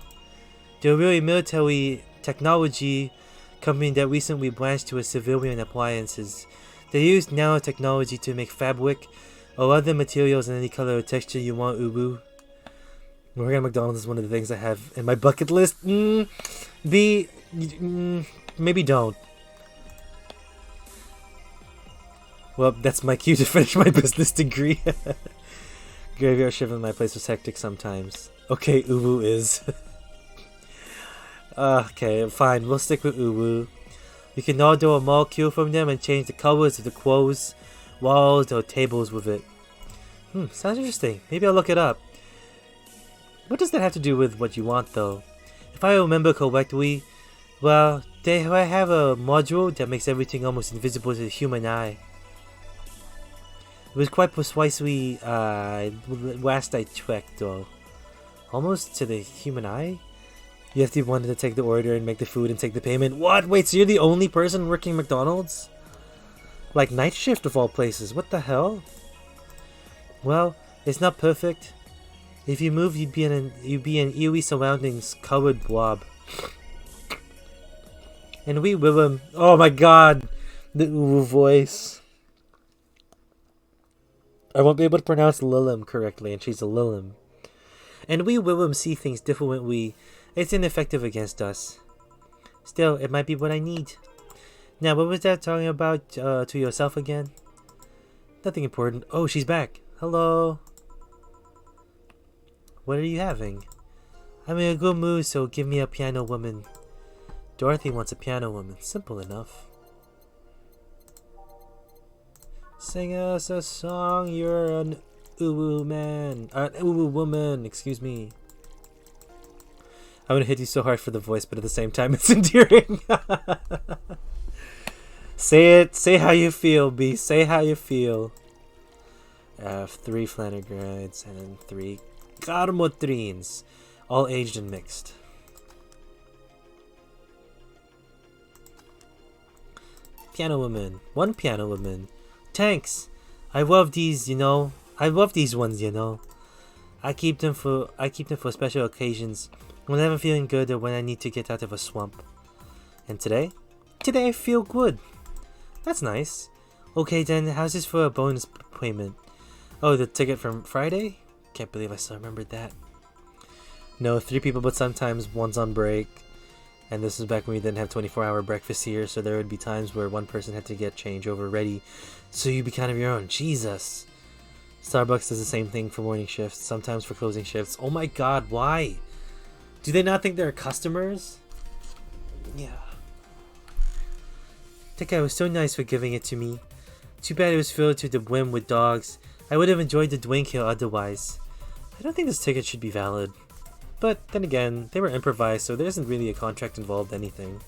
[SPEAKER 1] They're really military technology company that recently branched to a civilian appliances. They use nanotechnology to make fabric or other materials in any color or texture you want, Ubu. Working at McDonald's is one of the things I have in my bucket list. Maybe don't. Well, that's my cue to finish my business degree. Graveyard shift in my place was hectic sometimes. Okay, Uwu is. Okay, fine. We'll stick with Uwu. You can order a molecule from them and change the colors of the clothes, walls, or tables with it. Sounds interesting. Maybe I'll look it up. What does that have to do with what you want, though? If I remember correctly, well, they have a module that makes everything almost invisible to the human eye. It was quite precisely last I checked, though. Almost to the human eye? You have to be one to take the order and make the food and take the payment. What? Wait, so you're the only person working McDonald's? Like night shift of all places. What the hell? Well, it's not perfect. If you move, you'd be in eerie surroundings colored blob. And we will him. Oh my god! The Uwu voice. I won't be able to pronounce Lilim correctly, and she's a Lilim. And we will see things differently. It's ineffective against us. Still, it might be what I need. Now, what was that talking about to yourself again? Nothing important. Oh, she's back. Hello. What are you having? I'm in a good mood, so give me a piano woman. Dorothy wants a piano woman. Simple enough. Sing us a song, you're an Uwu man. Uwu woman, excuse me. I'm gonna hit you so hard for the voice, but at the same time it's endearing. Say it, say how you feel, B. Say how you feel. I have 3 Flanagrides and 3 Carmotrines, all aged and mixed. Piano woman, 1 piano woman. Thanks. I love these, you know. I love these ones, you know. I keep them for special occasions, when I'm feeling good or when I need to get out of a swamp. And today? Today I feel good. That's nice. Okay then, how's this for a bonus payment? Oh, the ticket from Friday? Can't believe I still remembered that. No, 3 people, but sometimes one's on break. And this is back when we didn't have 24-hour breakfast here, so there would be times where one person had to get changeover ready, so you'd be kind of your own. Jesus. Starbucks does the same thing for morning shifts, sometimes for closing shifts. Oh my god, why? Do they not think they're customers? Yeah. That guy was so nice for giving it to me. Too bad it was filled to the brim with dogs. I would have enjoyed the drink here otherwise. I don't think this ticket should be valid. But then again, they were improvised, so there isn't really a contract involved anything.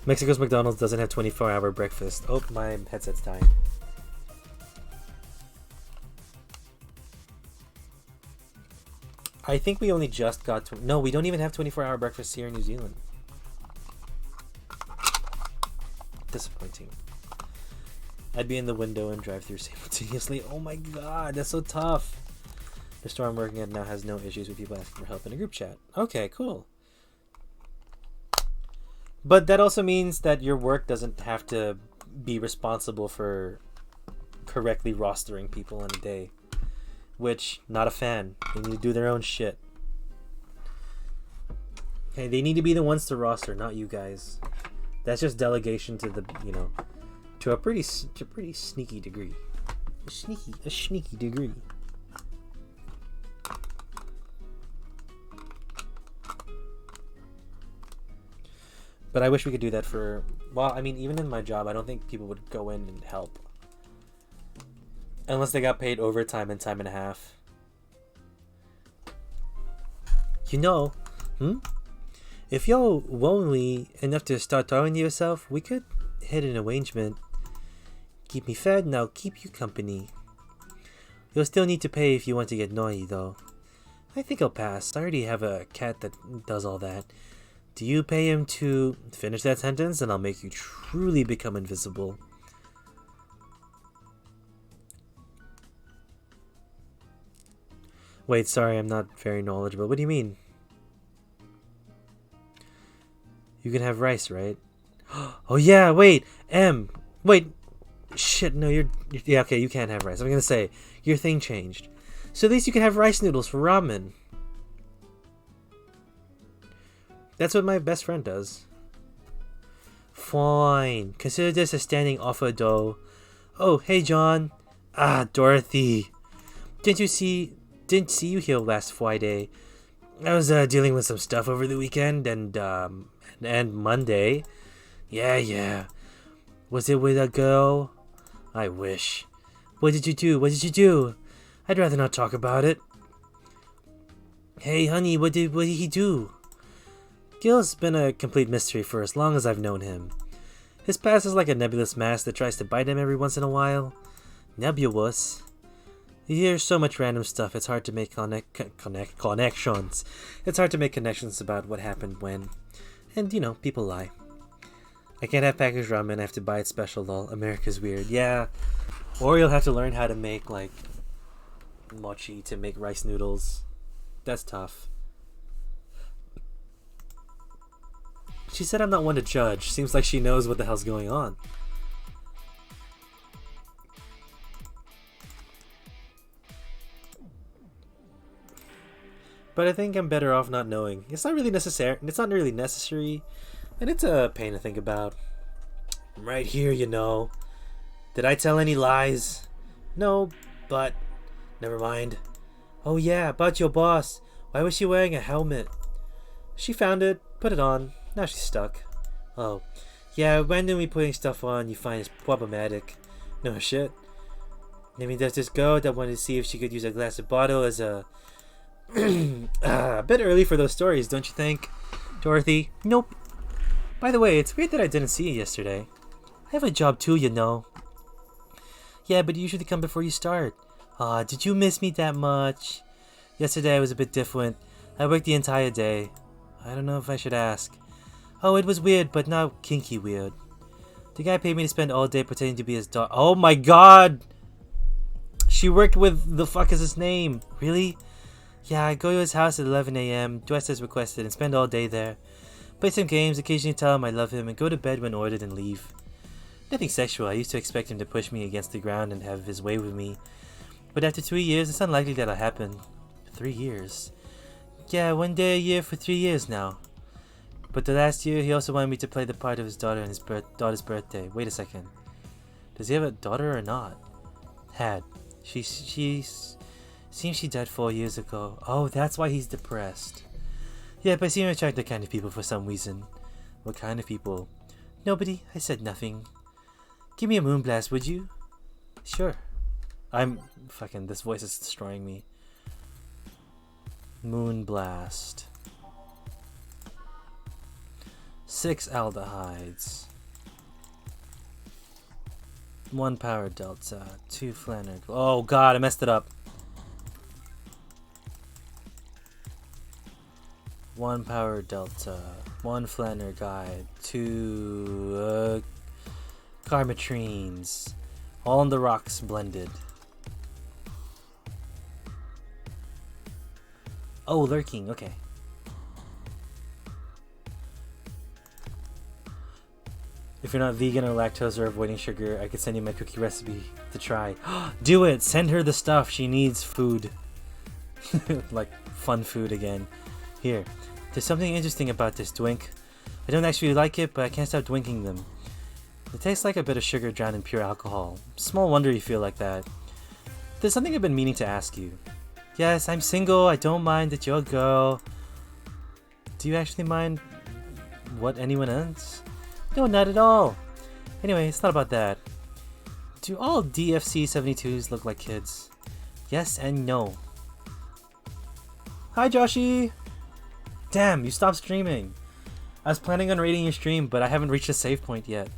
[SPEAKER 1] Mexico's McDonald's doesn't have 24-hour breakfast. Oh, my headset's dying. I think we only just got to... No, we don't even have 24-hour breakfast here in New Zealand. Disappointing. I'd be in the window and drive through simultaneously. Oh my god, that's so tough. The store I'm working at now has no issues with people asking for help in a group chat. Okay, cool. But that also means that your work doesn't have to be responsible for correctly rostering people in a day. Which, not a fan. They need to do their own shit. Okay, they need to be the ones to roster, not you guys. That's just delegation to the, to a pretty sneaky degree. A sneaky degree. But I wish we could do that for, well, I mean, even in my job, I don't think people would go in and help. Unless they got paid overtime and time and a half. If you're lonely enough to start talking to yourself, we could hit an arrangement. Keep me fed and I'll keep you company. You'll still need to pay if you want to get naughty, though. I think I'll pass. I already have a cat that does all that. Do you pay him to finish that sentence, and I'll make you truly become invisible. Wait, sorry, I'm not very knowledgeable. What do you mean? You can have rice, right? Oh yeah, wait, wait, shit, no, yeah, okay, you can't have rice. I'm gonna say, your thing changed. So at least you can have rice noodles for ramen. That's what my best friend does. Fine, consider this a standing offer, though. Oh, hey, John. Ah, Dorothy. Didn't see you here last Friday. I was dealing with some stuff over the weekend and Monday. Yeah. Was it with a girl? I wish. What did you do? I'd rather not talk about it. Hey, honey, what did he do? Gil's been a complete mystery for as long as I've known him. His past is like a nebulous mass that tries to bite him every once in a while. Nebulous. You hear so much random stuff, it's hard to make connections. It's hard to make connections about what happened when. And, people lie. I can't have packaged ramen, I have to buy it special, lol. America's weird. Yeah. Or you'll have to learn how to make, mochi to make rice noodles. That's tough. She said I'm not one to judge. Seems like she knows what the hell's going on. But I think I'm better off not knowing. It's not really necessary, and it's a pain to think about. I'm right here, Did I tell any lies? No, but never mind. Oh yeah, about your boss. Why was she wearing a helmet? She found it, put it on. Now she's stuck. Oh, yeah, randomly putting stuff on you find is problematic. No shit. I mean, there's this girl that wanted to see if she could use a glass of bottle as a... a bit early for those stories, don't you think, Dorothy? Nope. By the way, it's weird that I didn't see you yesterday. I have a job too, Yeah, but you usually come before you start. Aw, did you miss me that much? Yesterday I was a bit different. I worked the entire day. I don't know if I should ask. Oh, it was weird, but not kinky weird. The guy paid me to spend all day pretending to be his daughter. Oh my god! She worked with the fuck is his name? Really? Yeah, I go to his house at 11 a.m., dress as requested, and spend all day there. Play some games, occasionally tell him I love him, and go to bed when ordered and leave. Nothing sexual. I used to expect him to push me against the ground and have his way with me. But after 3 years, it's unlikely that'll happen. 3 years? Yeah, 1 day a year for 3 years now. But the last year, he also wanted me to play the part of his daughter on his daughter's birthday. Wait a second. Does he have a daughter or not? Had. She seems she died 4 years ago. Oh, that's why he's depressed. Yeah, but I seem to attract that kind of people for some reason. What kind of people? Nobody. I said nothing. Give me a moonblast, would you? Sure. This voice is destroying me. Moonblast. 6 aldehydes. 1 power delta. 2 flanner. Oh god, I messed it up. 1 power delta. 1 flanner guide. 2 carmatrines. All in the rocks blended. Oh, lurking. Okay. If you're not vegan or lactose or avoiding sugar, I could send you my cookie recipe to try. Do it! Send her the stuff. She needs food. Like, fun food again. Here. There's something interesting about this Dwink. I don't actually like it, but I can't stop dwinking them. It tastes like a bit of sugar drowned in pure alcohol. Small wonder you feel like that. There's something I've been meaning to ask you. Yes, I'm single. I don't mind that you're a girl. Do you actually mind what anyone else? No, not at all. Anyway, it's not about that. Do all DFC 72s look like kids? Yes and no. Hi, Joshi! Damn, you stopped streaming. I was planning on rating your stream, but I haven't reached a save point yet.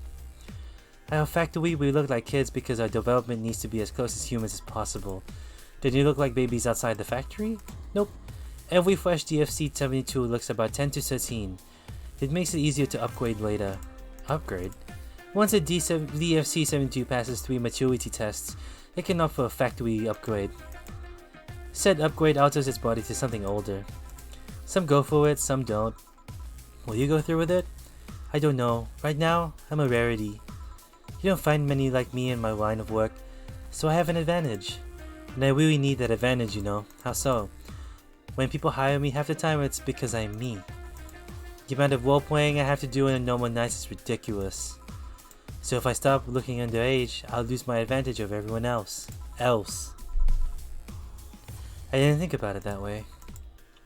[SPEAKER 1] At a factory, we look like kids because our development needs to be as close as humans as possible. Did you look like babies outside the factory? Nope. Every fresh DFC 72 looks about 10 to 13. It makes it easier to upgrade later. Upgrade? Once a DFC 72 passes 3 maturity tests, it can opt for a factory upgrade. Said upgrade alters its body to something older. Some go for it, some don't. Will you go through with it? I don't know. Right now, I'm a rarity. You don't find many like me in my line of work, so I have an advantage. And I really need that advantage, you know. How so? When people hire me half the time, it's because I'm me. The amount of role-playing I have to do in a normal night is ridiculous. So if I stop looking underage, I'll lose my advantage over everyone else. I didn't think about it that way.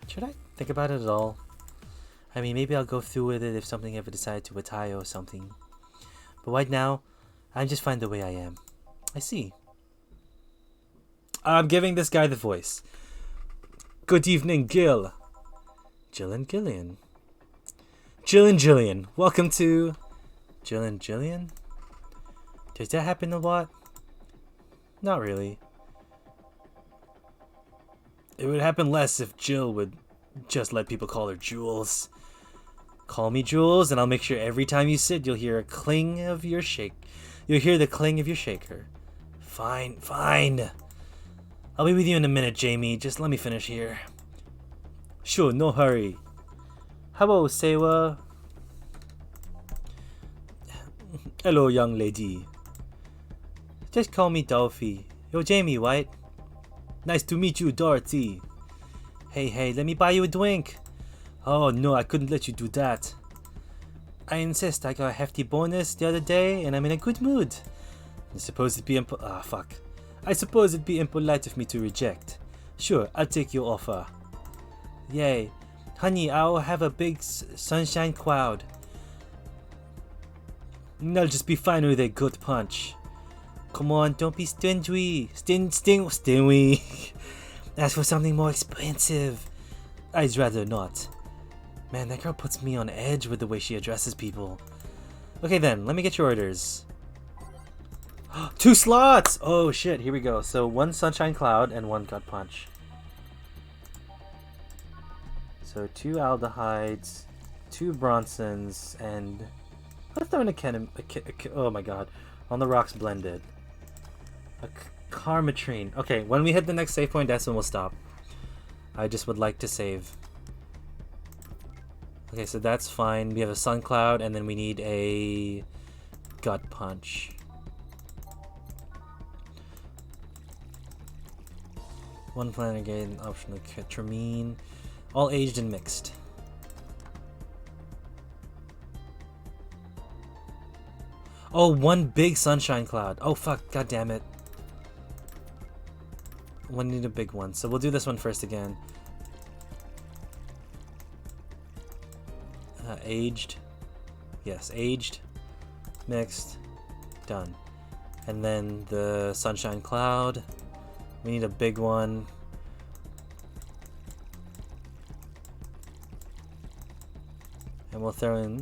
[SPEAKER 1] Should I think about it at all? I mean, maybe I'll go through with it if something ever decides to retire or something. But right now, I'm just fine the way I am. I see. I'm giving this guy the voice. Good evening, Gil. Jill and Gillian. Jill and Jillian. Welcome to... Jill and Jillian? Does that happen a lot? Not really. It would happen less if Jill would just let people call her Jules. Call me Jules, and I'll make sure every time you sit, you'll hear a cling of your shake. You'll hear the cling of your shaker. Fine, fine. I'll be with you in a minute, Jamie. Just let me finish here. Sure, no hurry. Hello, Sewa. Hello, young lady. Just call me Dolphy. Yo, Jamie, right? Nice to meet you, Dorothy. Hey, let me buy you a drink. Oh, no, I couldn't let you do that. I insist. I got a hefty bonus the other day, and I'm in a good mood. I suppose it'd be I suppose it'd be impolite of me to reject. Sure, I'll take your offer. Yay. Honey, I'll have a big sunshine cloud. And I'll just be fine with a good punch. Come on, don't be stingy. Stingy. Ask for something more expensive. I'd rather not. Man, that girl puts me on edge with the way she addresses people. Okay then, let me get your orders. 2 slots! Oh shit, here we go. So 1 sunshine cloud and 1 gut punch. So 2 aldehydes, 2 Bronsons, and let's throw in oh my god, on the rocks blended. A Karmatrine. Okay, when we hit the next save point, that's when we'll stop. I just would like to save. Okay, so that's fine. We have a sun cloud, and then we need a gut punch. One Flanagan, optional Ketramine. All aged and mixed. Oh, 1 big sunshine cloud. Oh fuck, god damn it. We need a big one, so we'll do this one first again. Aged. Yes, aged. Mixed. Done. And then the sunshine cloud. We need a big one. And we'll throw in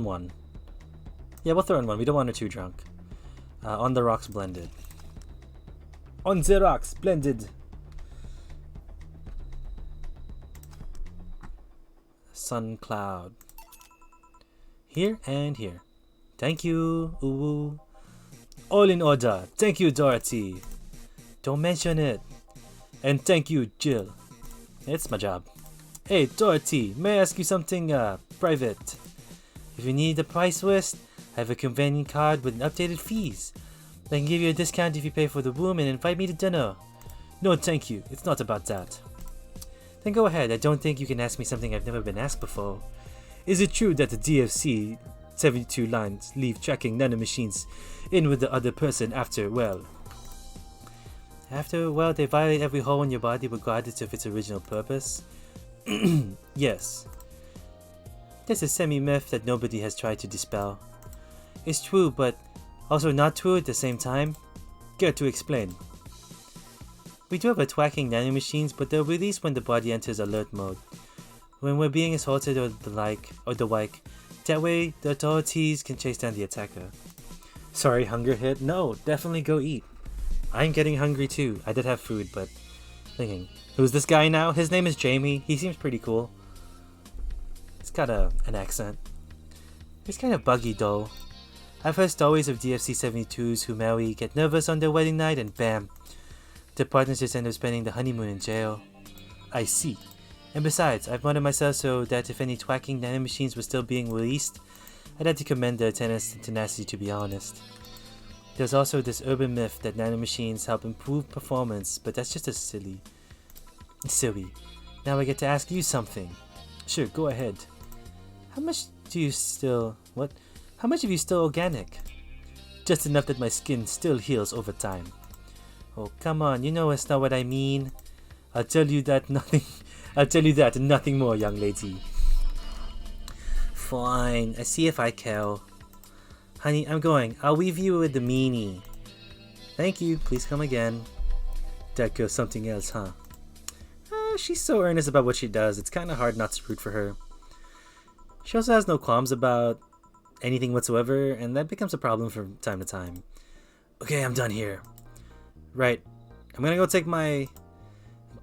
[SPEAKER 1] 1. Yeah, we'll throw in 1. We don't want her too drunk. On the rocks blended. On the rocks blended. Sun cloud. Here and here. Thank you. Ooh. All in order. Thank you, Dorothy. Don't mention it. And thank you, Jill. It's my job. Hey, Dorothy, may I ask you something private? If you need a price list, I have a convenient card with an updated fees. I can give you a discount if you pay for the room and invite me to dinner. No, thank you. It's not about that. Then go ahead. I don't think you can ask me something I've never been asked before. Is it true that the DFC 72 lines leave tracking nanomachines in with the other person after, they violate every hole in your body regardless of its original purpose? Yes. That's a semi-myth that nobody has tried to dispel. It's true, but also not true at the same time. Care to explain? We do have a tracking nanomachines, but they're released when the body enters alert mode. When we're being assaulted or the like. That way, the authorities can chase down the attacker. Sorry, hunger hit? No, definitely go eat. I'm getting hungry too. I did have food, but thinking, who's this guy now? His name is Jamie. He seems pretty cool. He's got an accent. He's kind of buggy though. I've heard stories of DFC 72s who marry, get nervous on their wedding night, and bam, their partners just end up spending the honeymoon in jail. I see. And besides, I've modded myself so that if any tracking nanomachines were still being released, I'd have to commend their tenacity, to be honest. There's also this urban myth that nanomachines help improve performance, but that's just silly. Now I get to ask you something. Sure, go ahead. How much of you still organic? Just enough that my skin still heals over time. Oh, come on, you know it's not what I mean. I'll tell you that and nothing more, young lady. Fine, I see if I can. Honey, I'm going. I'll leave you with the meanie. Thank you, please come again. That girl's something else, huh? She's so earnest about what she does, it's kinda hard not to root for her. She also has no qualms about anything whatsoever, and that becomes a problem from time to time. Okay, I'm done here. Right, I'm gonna go take my...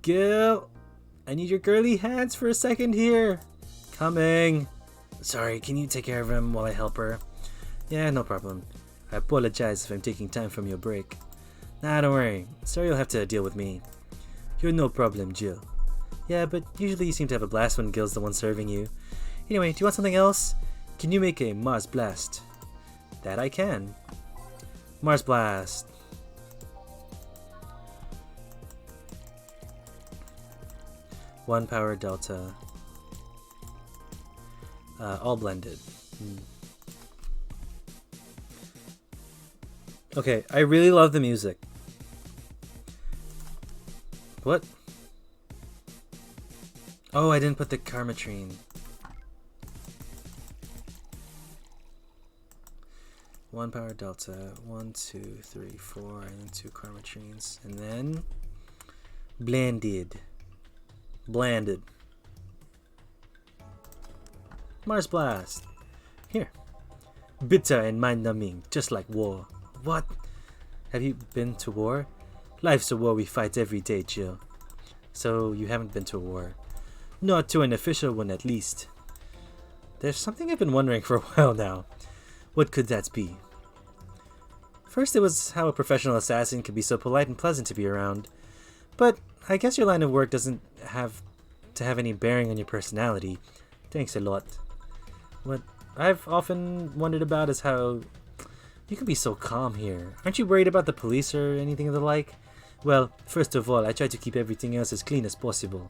[SPEAKER 1] Gil, I need your girly hands for a second here. Coming. Sorry, can you take care of him while I help her? Yeah, no problem. I apologize if I'm taking time from your break. Nah, don't worry. Sorry you'll have to deal with me. You're no problem, Jill. Yeah, but usually you seem to have a blast when Gil's the one serving you. Anyway, do you want something else? Can you make a Mars Blast? That I can. Mars Blast. One power delta. All blended. Okay, I really love the music. What? Oh, I didn't put the Karmatrine. One power delta, 1, 2, 3, 4, and then 2 Karmatrines, and then blended. Mars Blast. Here. Bitter and mind-numbing, just like war. What? Have you been to war? Life's a war we fight every day, Jill. So you haven't been to a war? Not to an official one, at least. There's something I've been wondering for a while now. What could that be? First, it was how a professional assassin could be so polite and pleasant to be around. But I guess your line of work doesn't have to have any bearing on your personality. Thanks a lot. What I've often wondered about is how you can be so calm here. Aren't you worried about the police or anything of the like? Well, first of all, I try to keep everything else as clean as possible.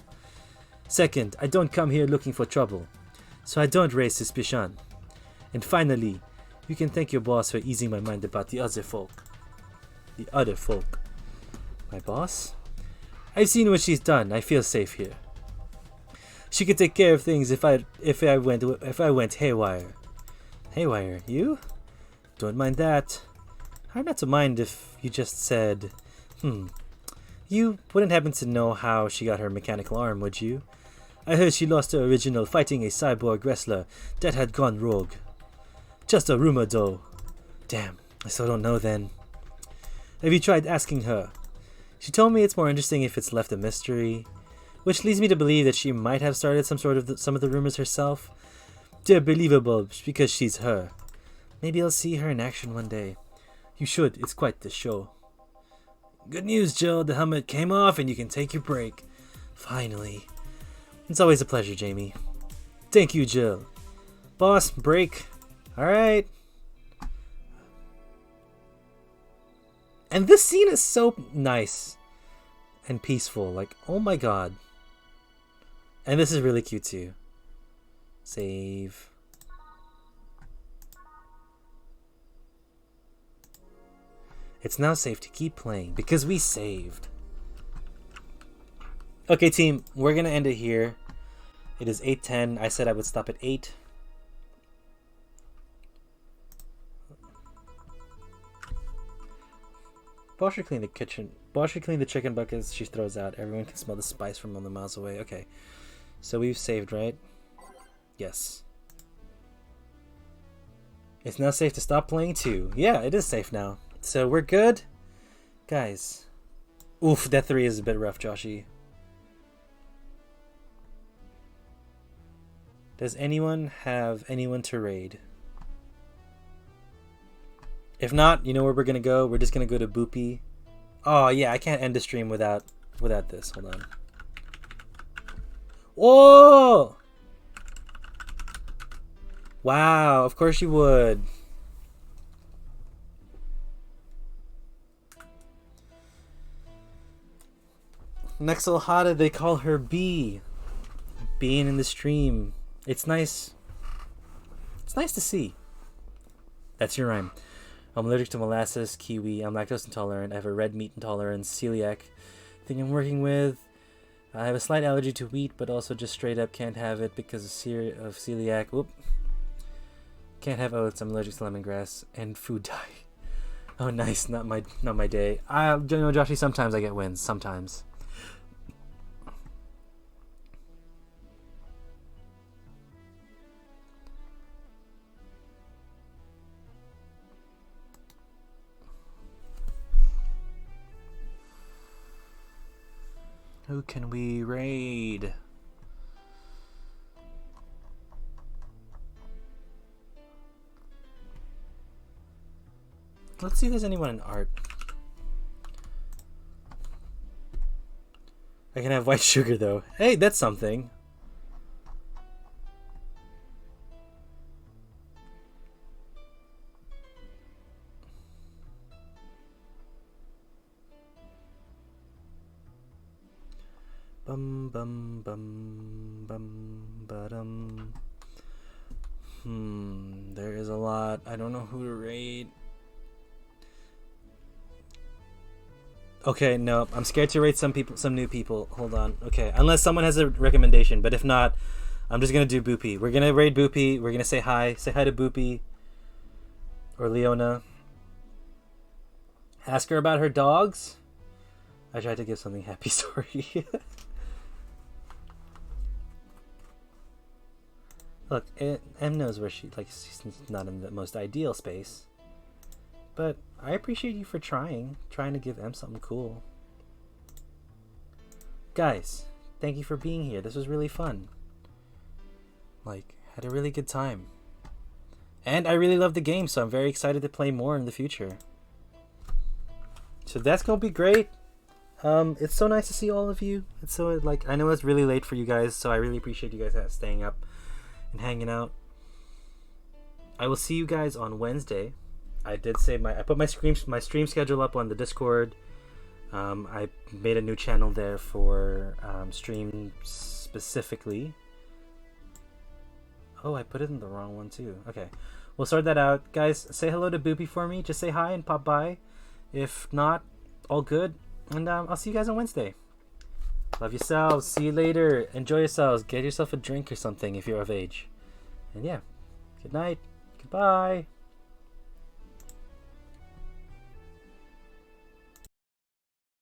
[SPEAKER 1] Second, I don't come here looking for trouble, so I don't raise suspicion. And finally, you can thank your boss for easing my mind about the other folk. The other folk. My boss? I've seen what she's done. I feel safe here. She could take care of things if I went haywire. Haywire? You? Don't mind that. Hard not to mind if you just said, You wouldn't happen to know how she got her mechanical arm, would you? I heard she lost her original fighting a cyborg wrestler that had gone rogue. Just a rumor though. Damn, I still don't know then. Have you tried asking her? She told me it's more interesting if it's left a mystery, which leads me to believe that she might have started some of the rumors herself. They're believable because she's her. Maybe I'll see her in action one day. You should, it's quite the show. Good news, Jill, the helmet came off and you can take your break. Finally. It's always a pleasure, Jamie. Thank you, Jill. Boss, break. Alright. And this scene is so nice and peaceful. Like, oh my god. And this is really cute too. Save. It's now safe to keep playing because we saved. Okay, team, we're gonna end it here. It is 8:10. I said I would stop at 8. Boss should clean the kitchen. Boss should clean the chicken buckets she throws out. Everyone can smell the spice from a miles away. Okay. So we've saved, right? Yes. It's now safe to stop playing too. Yeah, it is safe now. So we're good. Guys. Oof, that 3 is a bit rough, Joshy. Does anyone have anyone to raid? If not, you know where we're gonna go? We're just gonna go to Boopy. Oh yeah, I can't end the stream without this. Hold on. Whoa! Wow, of course you would. Next Hall-A, they call her B. Being in the stream. It's nice. It's nice to see. That's your rhyme. I'm allergic to molasses, kiwi. I'm lactose intolerant. I have a red meat intolerance, celiac. Thing I'm working with. I have a slight allergy to wheat, but also just straight up can't have it because of celiac. Whoop. Can't have oats. I'm allergic to lemongrass and food dye. Oh, nice. Not my day. You know, Joshy, sometimes I get wins. Sometimes. Who can we raid? Let's see if there's anyone in art. I can have white sugar though. Hey, that's something. Bum bum bum bum ba-dum. There is a lot. I don't know who to raid. Okay, no, I'm scared to rate some new people. Hold on. Okay, unless someone has a recommendation, but if not, I'm just gonna do Boopy. We're gonna raid Boopy. We're gonna say hi. Say hi to Boopy or Leona. Ask her about her dogs. I tried to give something happy. Sorry. Look, M knows where she's not in the most ideal space. But I appreciate you for trying to give M something cool. Guys, thank you for being here. This was really fun. Had a really good time. And I really love the game, so I'm very excited to play more in the future. So that's gonna be great. It's so nice to see all of you. It's so, I know it's really late for you guys, so I really appreciate you guys staying up and hanging out. I will see you guys on Wednesday. I did say I put my stream schedule up on the Discord. I made a new channel there for stream specifically. Oh, I put it in the wrong one too. Okay, we'll sort that out. Guys, say hello to Boopy for me. Just say hi and pop by. If not, all good. And I'll see you guys on Wednesday. Love yourselves. See you later. Enjoy yourselves. Get yourself a drink or something if you're of age. And yeah, good night. Goodbye.